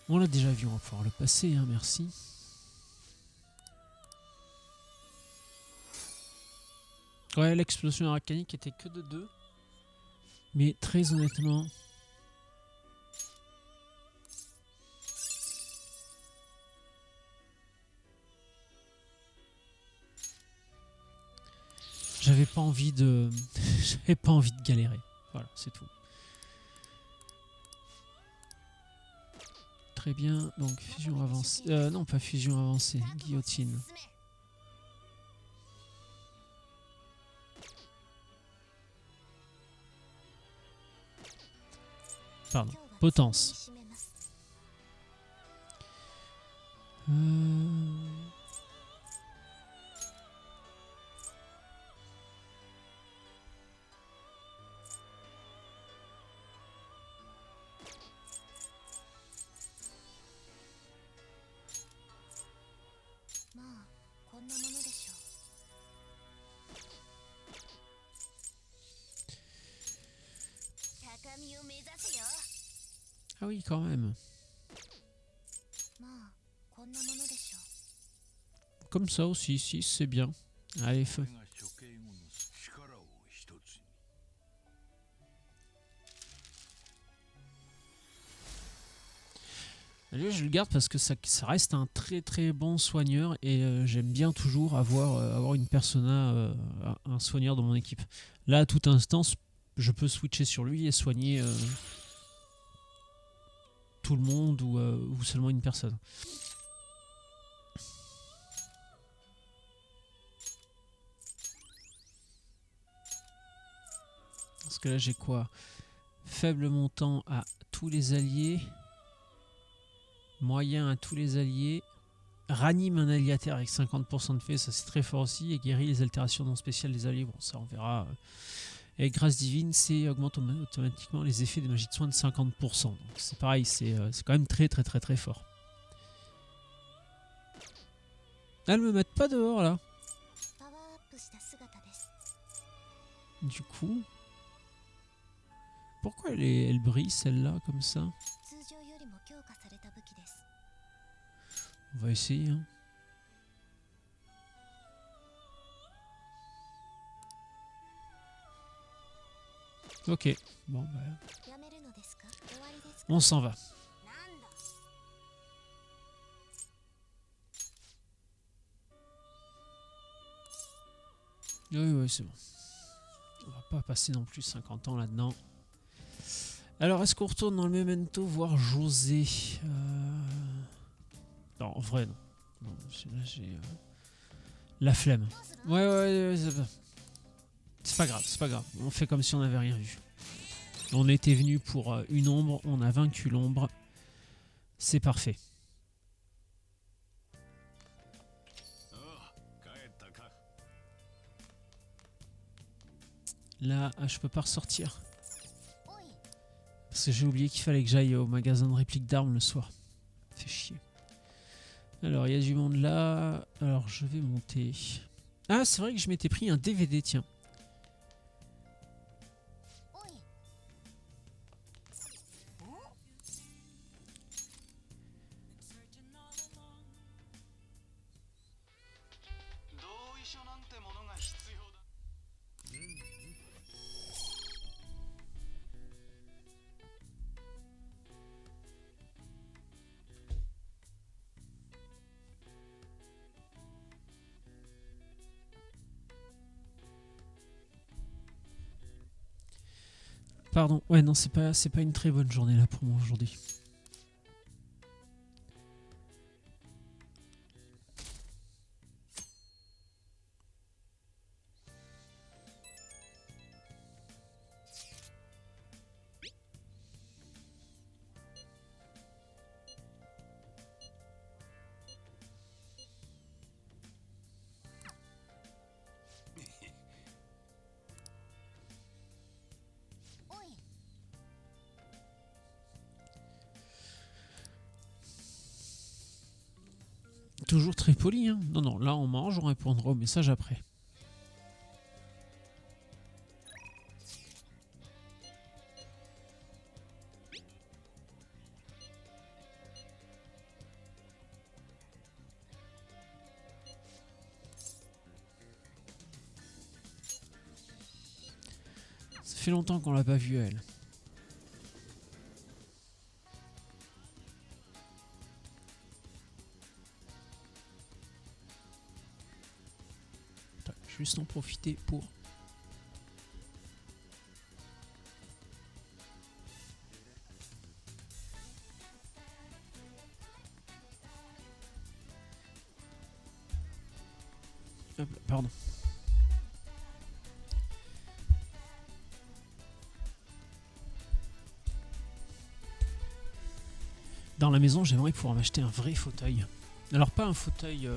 On l'a déjà vu, on va pouvoir le passer, hein, merci. Ouais, l'explosion arcanique était que de 2. Mais très honnêtement... J'avais pas envie de... J'avais pas envie de galérer. Voilà, c'est tout. Très bien, donc fusion avancée. Non, pas fusion avancée, guillotine. Pardon, potence. Ah oui, quand même. Comme ça aussi, si, c'est bien. Allez, feu. Lui, je le garde parce que ça reste un très très bon soigneur et j'aime bien toujours avoir une persona, un soigneur dans mon équipe. Là, à toute instance, je peux switcher sur lui et soigner tout le monde ou seulement une personne. Parce que là, j'ai quoi? Faible montant à tous les alliés. Moyen à tous les alliés. Ranime un allié à terre avec 50% de fait, ça c'est très fort aussi. Et guérit les altérations non spéciales des alliés. Bon, ça on verra. Et grâce divine, c'est augmente automatiquement les effets des magies de soins de 50%. Donc c'est pareil, c'est quand même très très très très fort. Elles me mettent pas dehors là. Du coup, pourquoi elle brille celle-là comme ça? On va essayer. Hein. Ok, bon bah, on s'en va. Oui, c'est bon. On va pas passer non plus 50 ans là-dedans. Alors, est-ce qu'on retourne dans le memento voir José Non, en vrai, non. Non, là, j'ai la flemme. Ouais, c'est pas grave, c'est pas grave. On fait comme si on n'avait rien vu. On était venu pour une ombre, on a vaincu l'ombre. C'est parfait. Là, je peux pas ressortir. Parce que j'ai oublié qu'il fallait que j'aille au magasin de répliques d'armes le soir. Fait chier. Alors, il y a du monde là. Alors, je vais monter. Ah, c'est vrai que je m'étais pris un DVD, tiens. Pardon, ouais non c'est pas une très bonne journée là pour moi aujourd'hui. Toujours très poli, hein. Non, là on mange, on répondra au message après. Ça fait longtemps qu'on l'a pas vue elle. Juste en profiter pour... Hop, pardon. Dans la maison, j'aimerais pouvoir m'acheter un vrai fauteuil. Alors pas un fauteuil...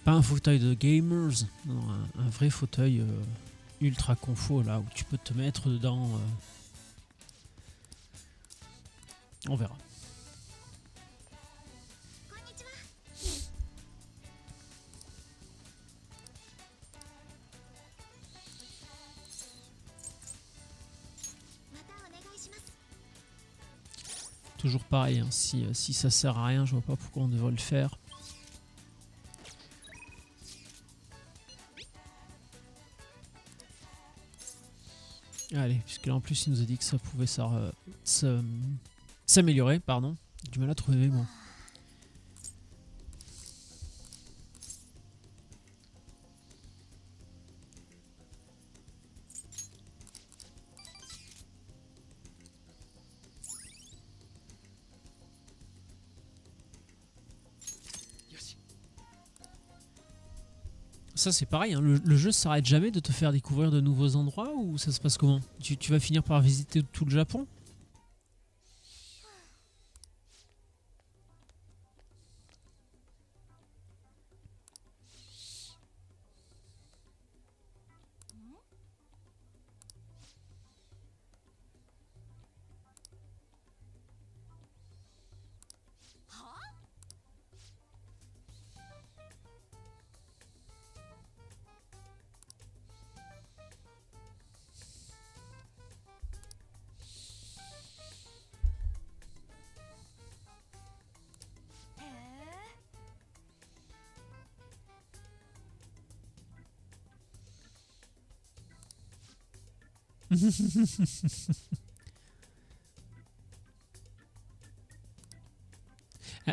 Pas un fauteuil de gamers, non, un vrai fauteuil ultra confort là où tu peux te mettre dedans. On verra. Toujours pareil, hein, si ça sert à rien, je vois pas pourquoi on devrait le faire. Allez, puisque là en plus il nous a dit que ça pouvait s'améliorer, pardon. J'ai du mal à trouver mes mots. Ça c'est pareil, hein, le jeu s'arrête jamais de te faire découvrir de nouveaux endroits ou ça se passe comment? Tu vas finir par visiter tout le Japon?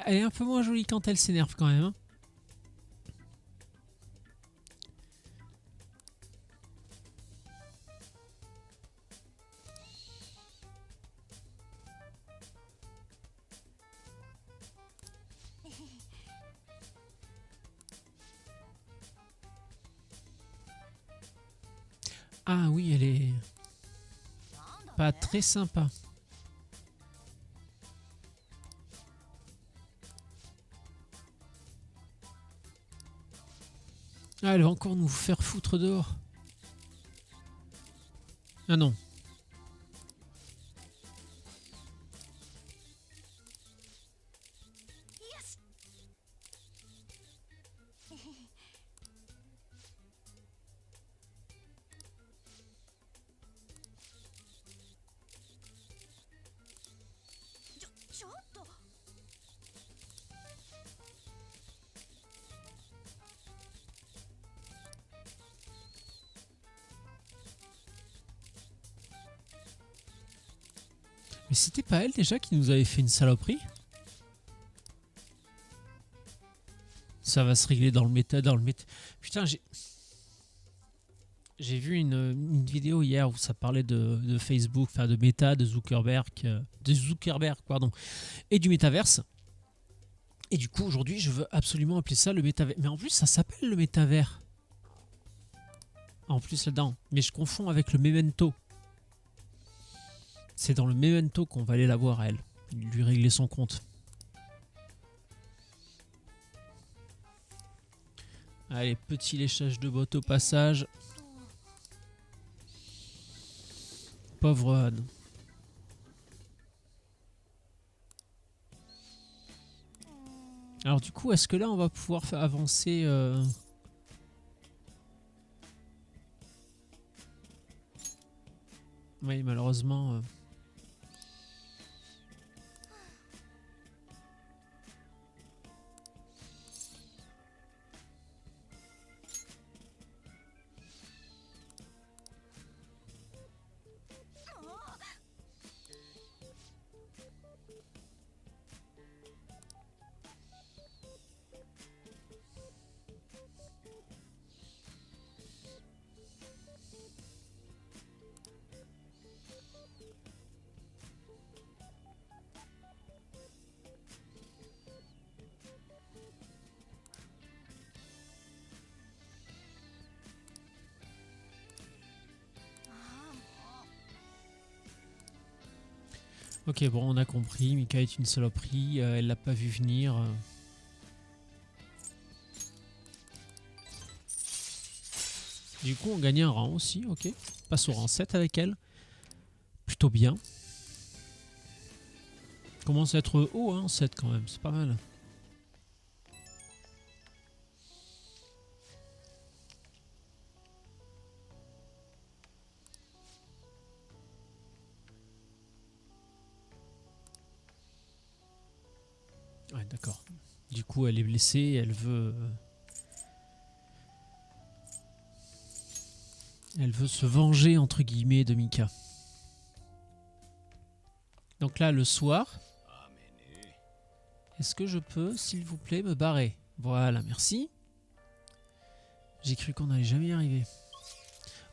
Elle est un peu moins jolie quand elle s'énerve quand même, hein. Ah oui, elle est pas très sympa. Ah, elle va encore nous faire foutre dehors. Ah non. Mais c'était pas elle déjà qui nous avait fait une saloperie? Ça va se régler dans le méta, Putain, j'ai vu une vidéo hier où ça parlait de Facebook, enfin de méta, de Zuckerberg, pardon, et du métaverse. Et du coup, aujourd'hui, je veux absolument appeler ça le métavers. Mais en plus, ça s'appelle le métavers. En plus, là-dedans. Mais je confonds avec le Memento. C'est dans le Memento qu'on va aller la voir à elle. Lui régler son compte. Allez, petit léchage de bottes au passage. Pauvre Anne. Alors du coup, est-ce que là, on va pouvoir faire avancer... Oui, malheureusement... Ok, bon, on a compris. Mika est une saloperie. Elle l'a pas vu venir. Du coup, on gagne un rang aussi. Ok. Passe au rang 7 avec elle. Plutôt bien. Commence à être haut, hein, 7 quand même. C'est pas mal. Ouais, d'accord. Du coup, elle est blessée. Elle Elle veut se venger, entre guillemets, de Mika. Donc là, le soir, est-ce que je peux, s'il vous plaît, me barrer? Voilà, merci. J'ai cru qu'on n'allait jamais y arriver.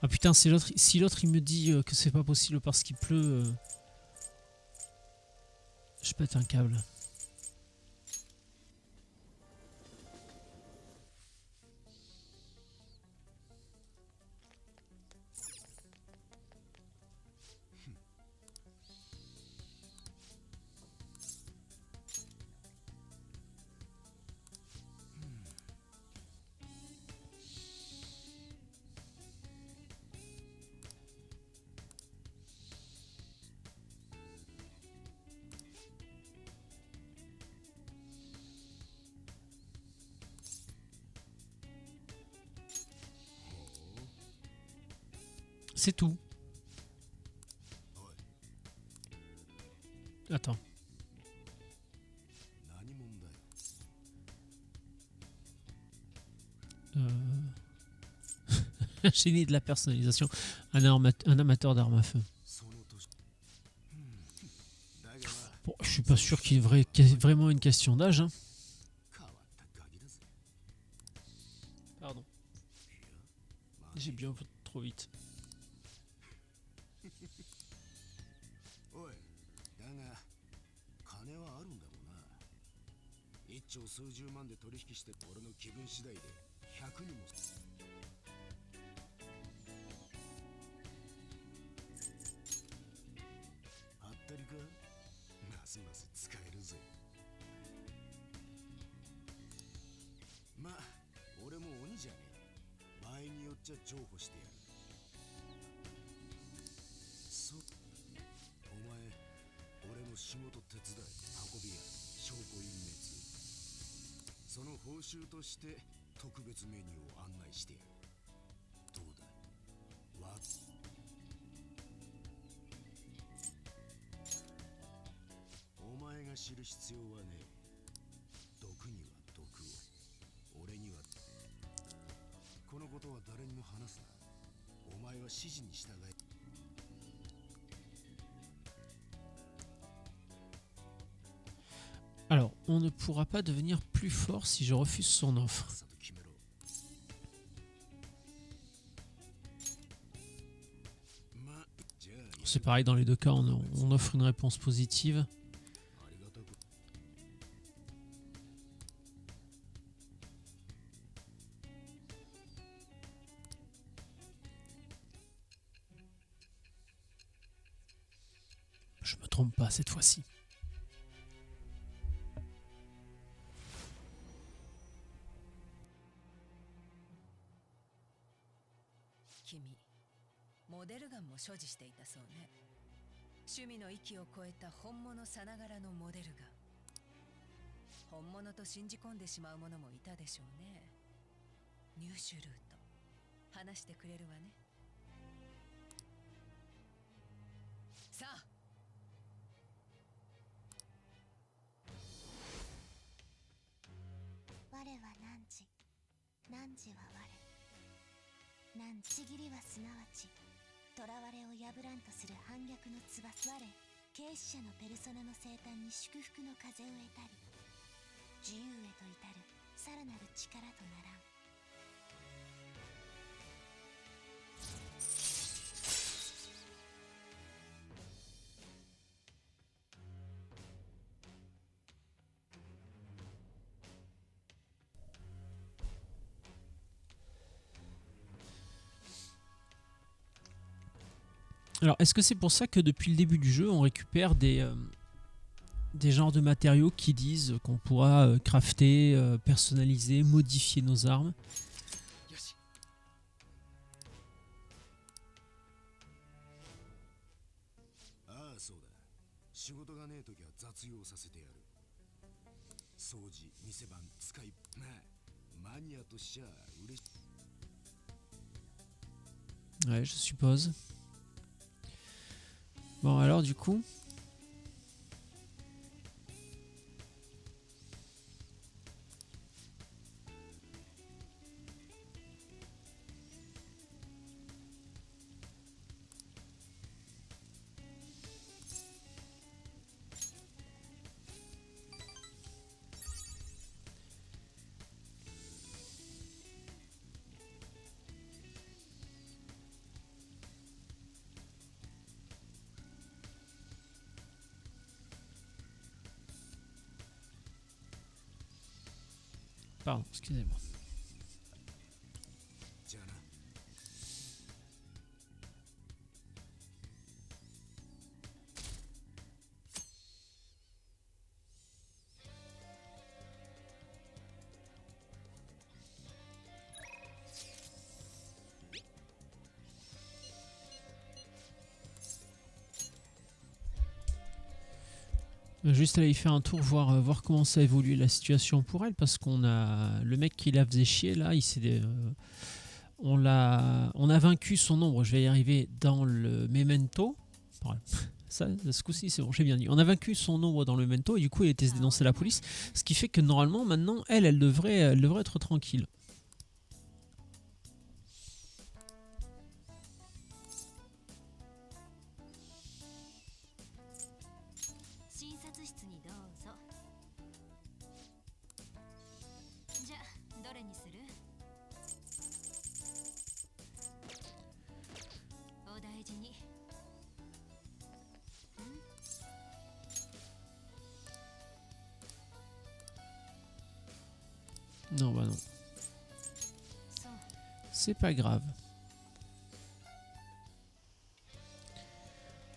Ah putain, si l'autre il me dit que c'est pas possible parce qu'il pleut, je pète un câble. C'est tout. Attends. Génie de la personnalisation. Un amateur d'armes à feu. Bon, je suis pas sûr qu'il y ait vraiment une question d'âge. Hein. Pardon. J'ai bien fait trop vite. 丁数十万で取引して俺の気分次第で100にもはったりかますます使えるぜまあ俺も鬼じゃねえ場合によっちゃ譲歩してやるそうお前俺の仕事手伝い運び屋証拠隠滅その報酬として特別メニューを案内してやるどうだわお前が知る必要はねえ毒には毒を俺にはこのことは誰にも話すなお前は指示に従え Alors, on ne pourra pas devenir plus fort si je refuse son offre. C'est pareil dans les deux cas, on offre une réponse positive. Je me trompe pas cette fois-ci. Kimi, モデルガンも所持していたそうね。趣味の域を超えた本物さながらのモデルガン。本物と信じ込んでしまう者もいたでしょうね。入手ルート、話してくれるわね。さあ。我は汝、汝は我。なんちぎりはすなわち囚われを破らんとする反逆の翼我軽視者のペルソナの生誕に祝福の風を得たり自由へと至るさらなる力とならん Alors, est-ce que c'est pour ça que depuis le début du jeu, on récupère des genres de matériaux qui disent qu'on pourra crafter, personnaliser, modifier nos armes? Ouais, je suppose. Bon, alors du coup... Pardon, excusez-moi. じゃあな。Juste aller y faire un tour, voir comment ça évolue la situation pour elle, parce qu'on a le mec qui la faisait chier là, on a vaincu son ombre. Je vais y arriver dans le memento. Voilà. Ça, ce coup-ci, c'est bon, j'ai bien dit. On a vaincu son ombre dans le memento et du coup, il était dénoncé à la police, ce qui fait que normalement, maintenant, elle devrait être tranquille. 診察室にどうぞ。じゃあどれにする？お大事に。 Non, bah non. そう。 C'est pas grave.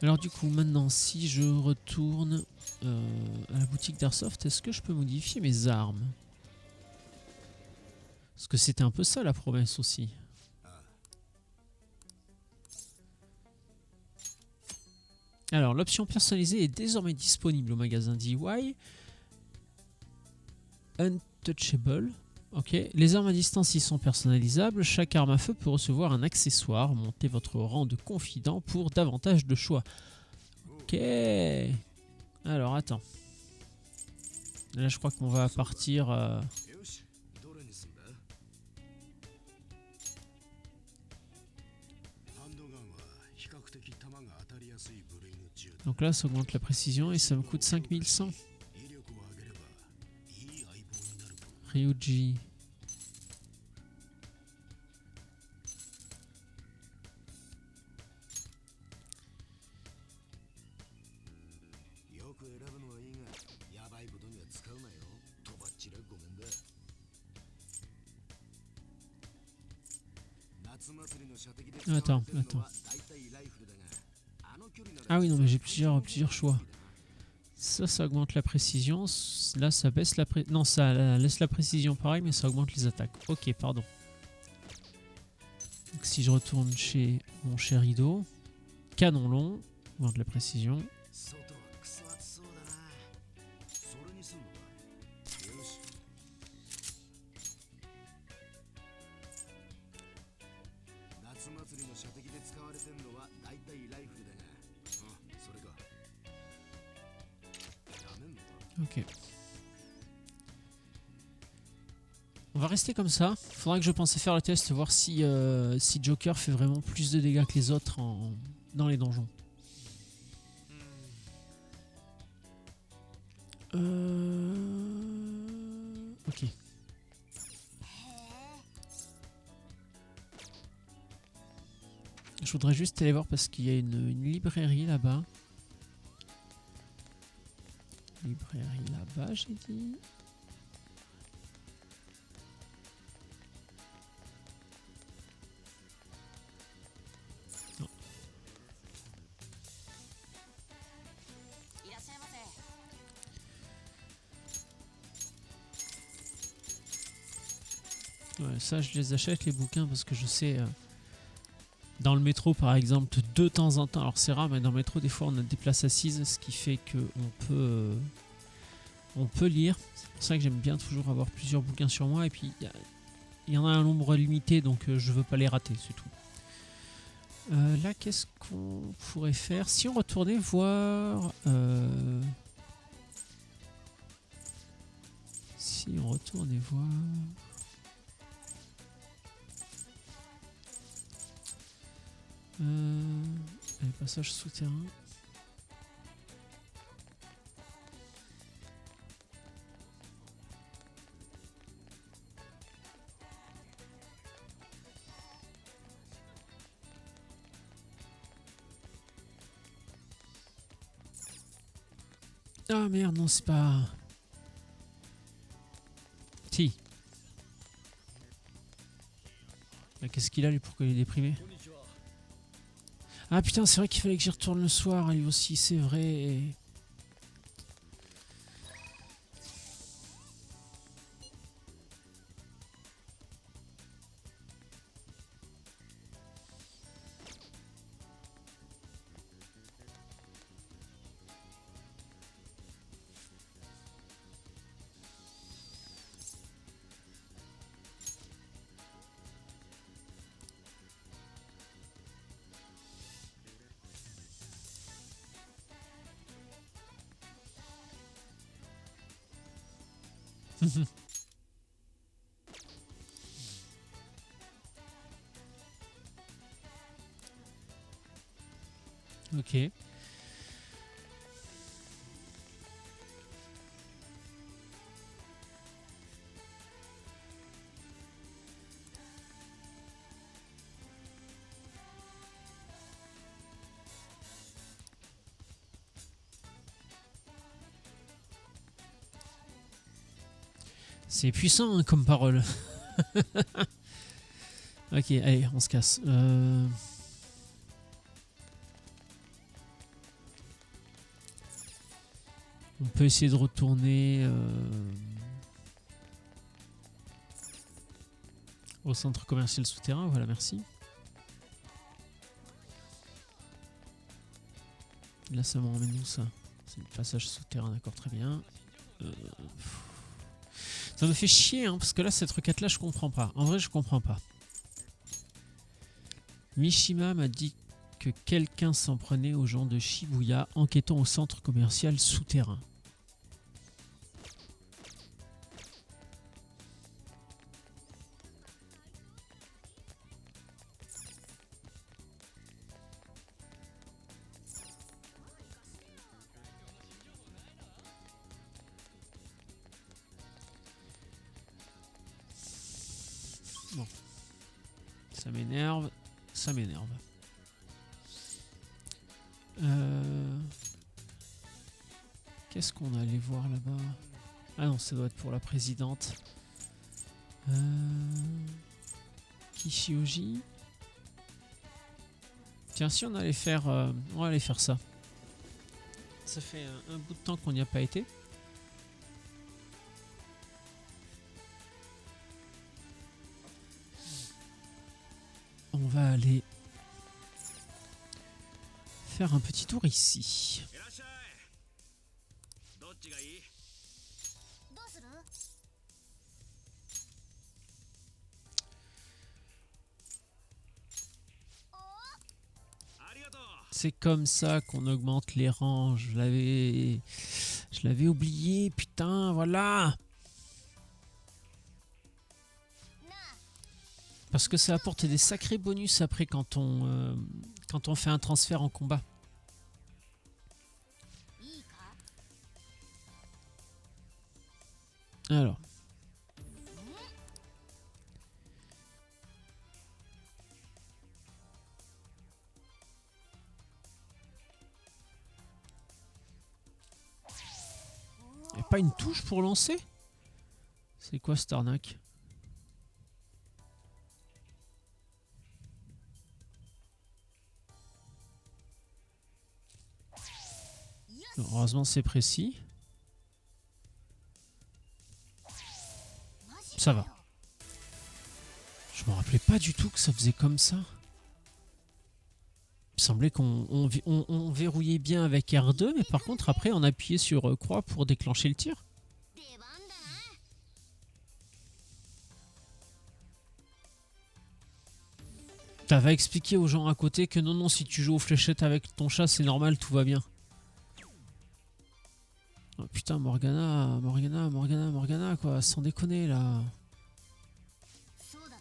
Alors du coup, maintenant, si je retourne à la boutique d'Airsoft, est-ce que je peux modifier mes armes? Parce que c'était un peu ça la promesse aussi. Alors, l'option personnalisée est désormais disponible au magasin DIY. Untouchable. Ok. Les armes à distance y sont personnalisables. Chaque arme à feu peut recevoir un accessoire. Montez votre rang de confident pour davantage de choix. Ok. Alors, attends. Là, je crois qu'on va partir... よし、どれにすんだ？ハンドガンは比較的弾が当たりやすい部類の銃だ。 Donc là, ça augmente la précision et ça me coûte 5100. 威力を上げればいい相棒になるかも。 Ryuji. よく選ぶのはいいが、ヤバいことには使うなよ。とばっちらごめんだ。夏祭りの射的で使われてるのは大体ライフルだが、あの距離なら Ah oui, non, mais j'ai plusieurs choix. Ça augmente la précision. Là, ça baisse la précision. Non, ça laisse la précision pareil, mais ça augmente les attaques. Ok, pardon. Donc, si je retourne chez mon cher Ido, canon long, augmente la précision. 外はクソ暑そうだな。それにすんのか。よし。夏祭りの射的で使われてんのは大体ライフルだが、それか。やめんのか。 Ok. On va rester comme ça. Faudra que je pense à faire le test, voir si Joker fait vraiment plus de dégâts que les autres dans les donjons. Ok. Je voudrais juste aller voir parce qu'il y a une librairie là-bas. Librairie là-bas, j'ai dit. Non. いらっしゃいませ。 Ouais, ça, je les achète les bouquins parce que je sais. Dans le métro, par exemple, de temps en temps, alors c'est rare, mais dans le métro, des fois, on a des places assises, ce qui fait on peut lire. C'est pour ça que j'aime bien toujours avoir plusieurs bouquins sur moi. Et puis, il y en a un nombre limité, donc je veux pas les rater, c'est tout. Là, qu'est-ce qu'on pourrait faire? Si on retournait voir... Si on retournait voir... Allez, passage souterrain. Ah merde, non, c'est pas... Si. Ah, qu'est-ce qu'il a lui, pourquoi il est déprimé? Ah putain, c'est vrai qu'il fallait que j'y retourne le soir, lui aussi, c'est vrai. Ok. C'est puissant hein, comme parole. Ok, allez, on se casse. On peut essayer de retourner au centre commercial souterrain. Voilà, merci. Là, ça me ramène où ça? C'est le passage souterrain, d'accord, très bien. Ça me fait chier, hein, parce que là, cette requête-là, je comprends pas. En vrai, je comprends pas. Mishima m'a dit que quelqu'un s'en prenait aux gens de Shibuya enquêtant au centre commercial souterrain. Bon. Ça m'énerve. Ça m'énerve. Qu'est-ce qu'on allait voir là-bas? Ah non, ça doit être pour la présidente. Kishioji. Tiens, si on allait faire... on va aller faire ça. Ça fait un bout de temps qu'on n'y a pas été. On va aller faire un petit tour ici. いらっしゃい。どっちがいい？どうする？ ありがとう。 C'est comme ça qu'on augmente les rangs. Je l'avais oublié, putain, voilà. Parce que ça apporte des sacrés bonus après quand on fait un transfert en combat. いいか？ Alors. Y a pas une touche pour lancer? C'est quoi cette arnaque? Heureusement c'est précis. Ça va. Je me rappelais pas du tout que ça faisait comme ça. Il semblait qu'on verrouillait bien avec R2, mais par contre après on appuyait sur croix pour déclencher le tir. 出番だな。 T'avais expliqué aux gens à côté que non, si tu joues aux fléchettes avec ton chat, c'est normal, tout va bien. Oh, putain, Morgana, quoi, sans déconner là. そうだな。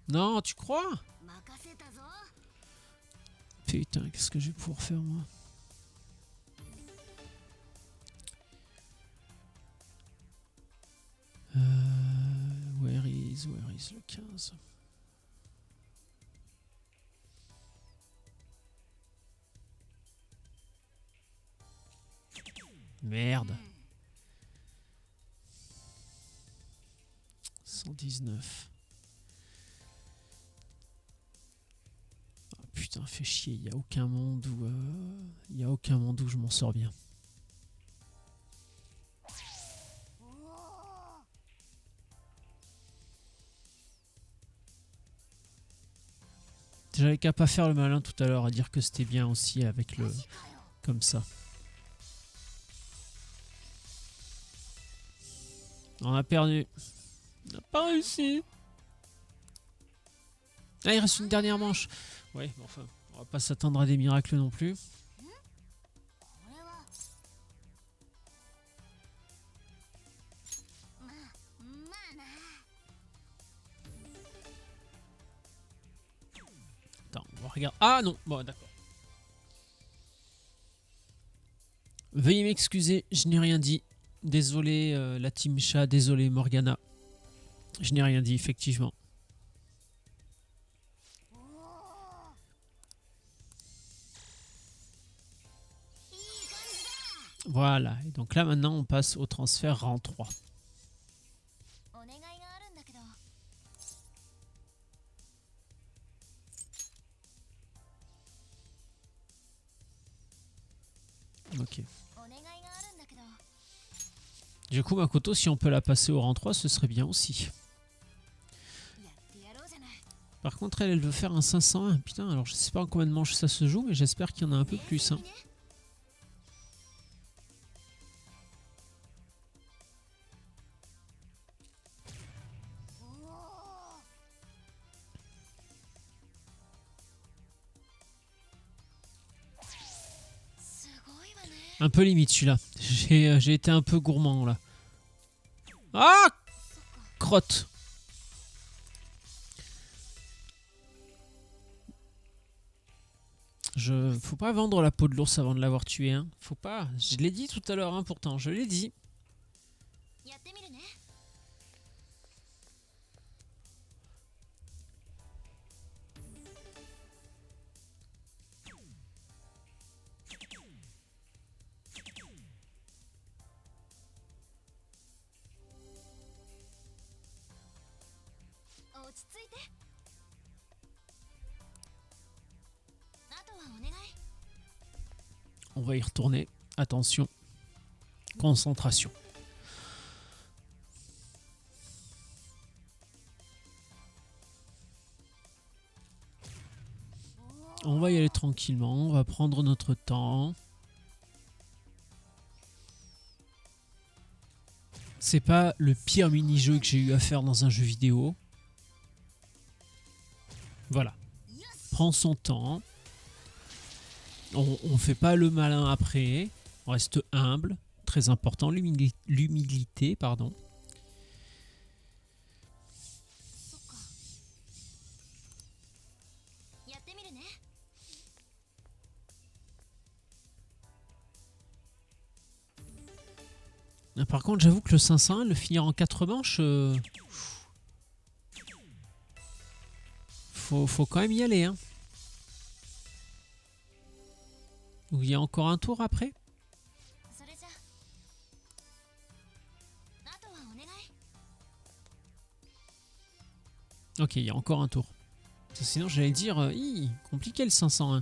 Non, tu crois? 任せたぞ。 Putain, qu'est-ce que je vais pouvoir faire moi? Where is le 15? Merde. 110 119. Ah, putain, fait chier. Il n'y a aucun monde où je m'en sors bien. J'avais qu'à pas faire le malin tout à l'heure, à dire que c'était bien aussi avec le... comme ça. On a perdu. On n'a pas réussi. Ah, il reste une dernière manche. Ouais, bon, enfin, on va pas s'attendre à des miracles non plus. Attends, on va regarder. Ah non, bon d'accord. Veuillez m'excuser, je n'ai rien dit. Désolé la team chat, désolé Morgana. Je n'ai rien dit, effectivement. Voilà, et donc là maintenant on passe au transfert rang 3. Ok. Du coup Makoto, si on peut la passer au rang 3, ce serait bien aussi. Par contre elle veut faire un 501. Putain, alors je sais pas en combien de manches ça se joue, mais j'espère qu'il y en a un peu plus. Hein. Un peu limite celui-là. J'ai été un peu gourmand là. Ah, crotte. Faut pas vendre la peau de l'ours avant de l'avoir tué. Hein. Faut pas. Je l'ai dit tout à l'heure, hein, pourtant. Je l'ai dit. On va y retourner. Attention. Concentration. On va y aller tranquillement. On va prendre notre temps. C'est pas le pire mini-jeu que j'ai eu à faire dans un jeu vidéo. Voilà. Prends son temps. On fait pas le malin après. On reste humble. Très important. L'humilité, pardon. Ah, par contre, j'avoue que le 501, le finir en 4 manches, faut quand même y aller. Hein. Ou il y a encore un tour après? Ok, il y a encore un tour. Sinon, j'allais dire, compliqué le 501.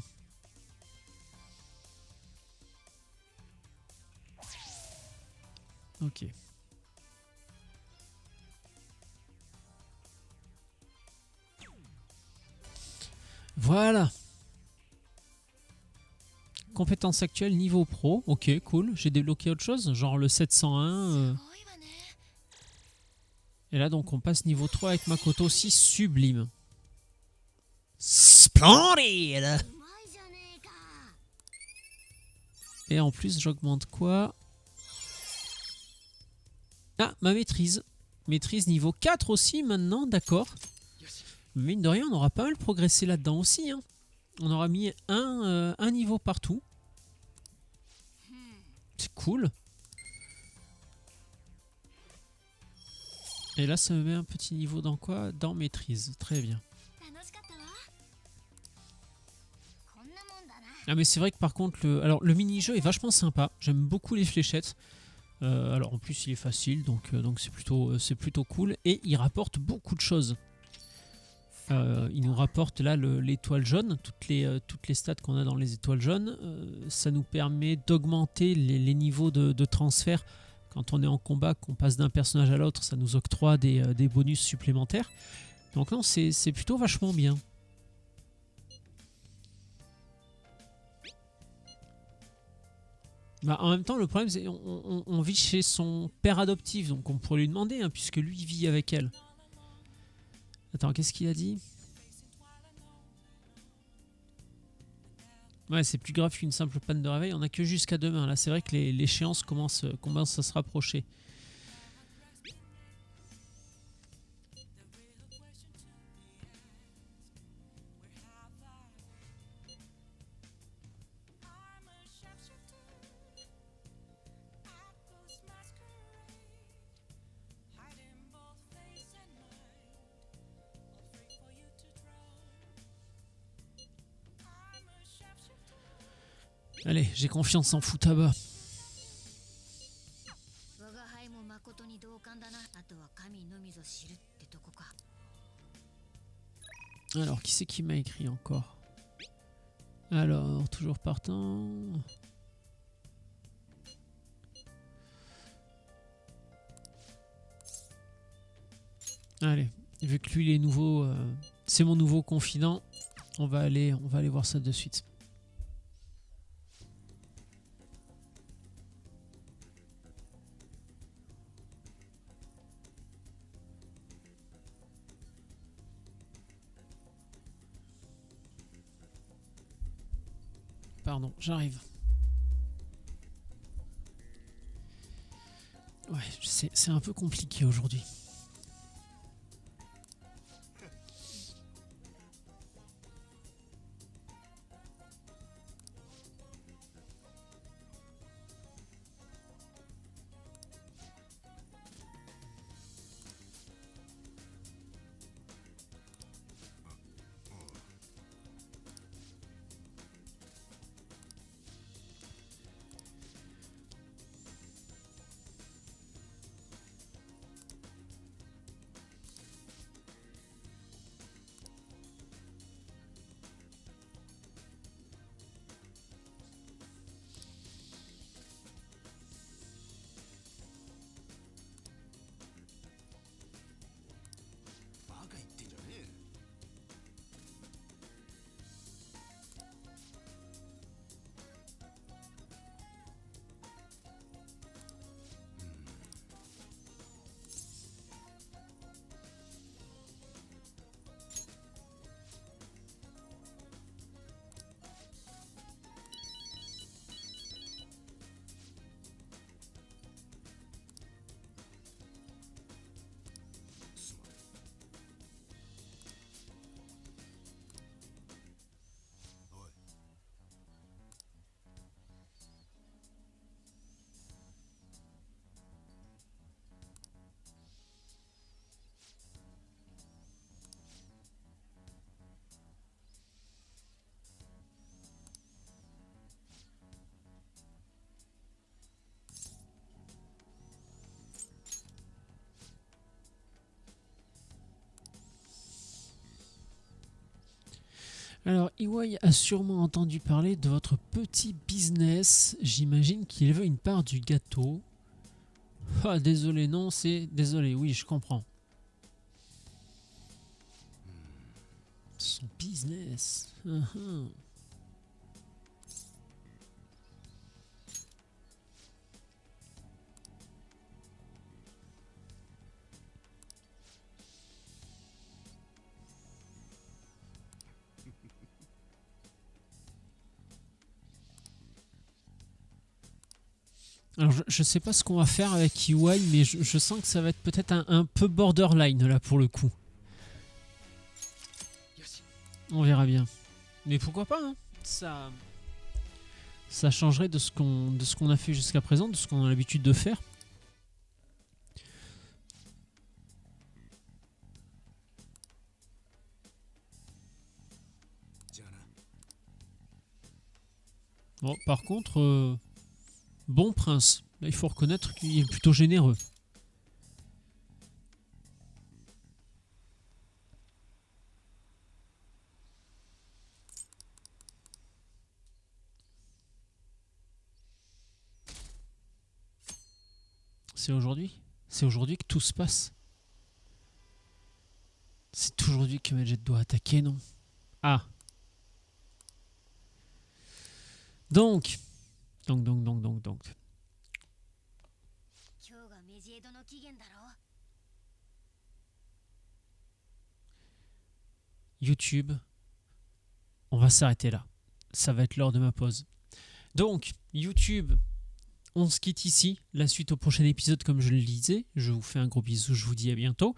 Ok. Voilà. Compétences actuelles, niveau pro. Ok, cool. J'ai débloqué autre chose, genre le 701. Et là, donc, on passe niveau 3 avec Makoto 6 sublime. Splendide. Et en plus, j'augmente quoi? Ah, ma maîtrise. Maîtrise niveau 4 aussi maintenant, d'accord. Mine de rien, on aura pas mal progressé là-dedans aussi. Hein. On aura mis un niveau partout. C'est cool. Et là, ça me met un petit niveau dans quoi? Dans maîtrise. Très bien. Ah mais c'est vrai que par contre, le mini-jeu est vachement sympa. J'aime beaucoup les fléchettes. Alors en plus il est facile, donc c'est plutôt cool. Et il rapporte beaucoup de choses. Il nous rapporte là l'étoile jaune, toutes les stats qu'on a dans les étoiles jaunes. Ça nous permet d'augmenter les niveaux de transfert. Quand on est en combat, qu'on passe d'un personnage à l'autre, ça nous octroie des bonus supplémentaires. Donc non, c'est plutôt vachement bien. Bah, en même temps, le problème, c'est qu'on vit chez son père adoptif, donc on pourrait lui demander, hein, puisque lui vit avec elle. Attends, qu'est-ce qu'il a dit? Ouais, c'est plus grave qu'une simple panne de réveil. On n'a que jusqu'à demain. Là, c'est vrai que l'échéance commence à se rapprocher. Allez, j'ai confiance en Futaba. Alors, qui c'est qui m'a écrit encore? Alors, toujours partant. Allez, vu que lui il est nouveau, c'est mon nouveau confident, on va aller voir ça de suite. Pardon, j'arrive. Ouais, c'est un peu compliqué aujourd'hui. Alors, Iwai a sûrement entendu parler de votre petit business. J'imagine qu'il veut une part du gâteau. Ah, désolé, non, c'est... Désolé, oui, je comprends. Son business. Alors, je sais pas ce qu'on va faire avec EY, mais je sens que ça va être peut-être un peu borderline là pour le coup. On verra bien. Mais pourquoi pas, hein. Ça changerait de ce qu'on a fait jusqu'à présent, de ce qu'on a l'habitude de faire. Bon, par contre, bon prince. Là, il faut reconnaître qu'il est plutôt généreux. C'est aujourd'hui. C'est aujourd'hui que tout se passe. C'est aujourd'hui que Medjed doit attaquer, non? Ah. Donc. 今日がメジエドの期限だろ YouTube. On va s'arrêter là. Ça va être l'heure de ma pause. Donc, YouTube, on se quitte ici. La suite au prochain épisode, comme je le disais. Je vous fais un gros bisou, je vous dis à bientôt.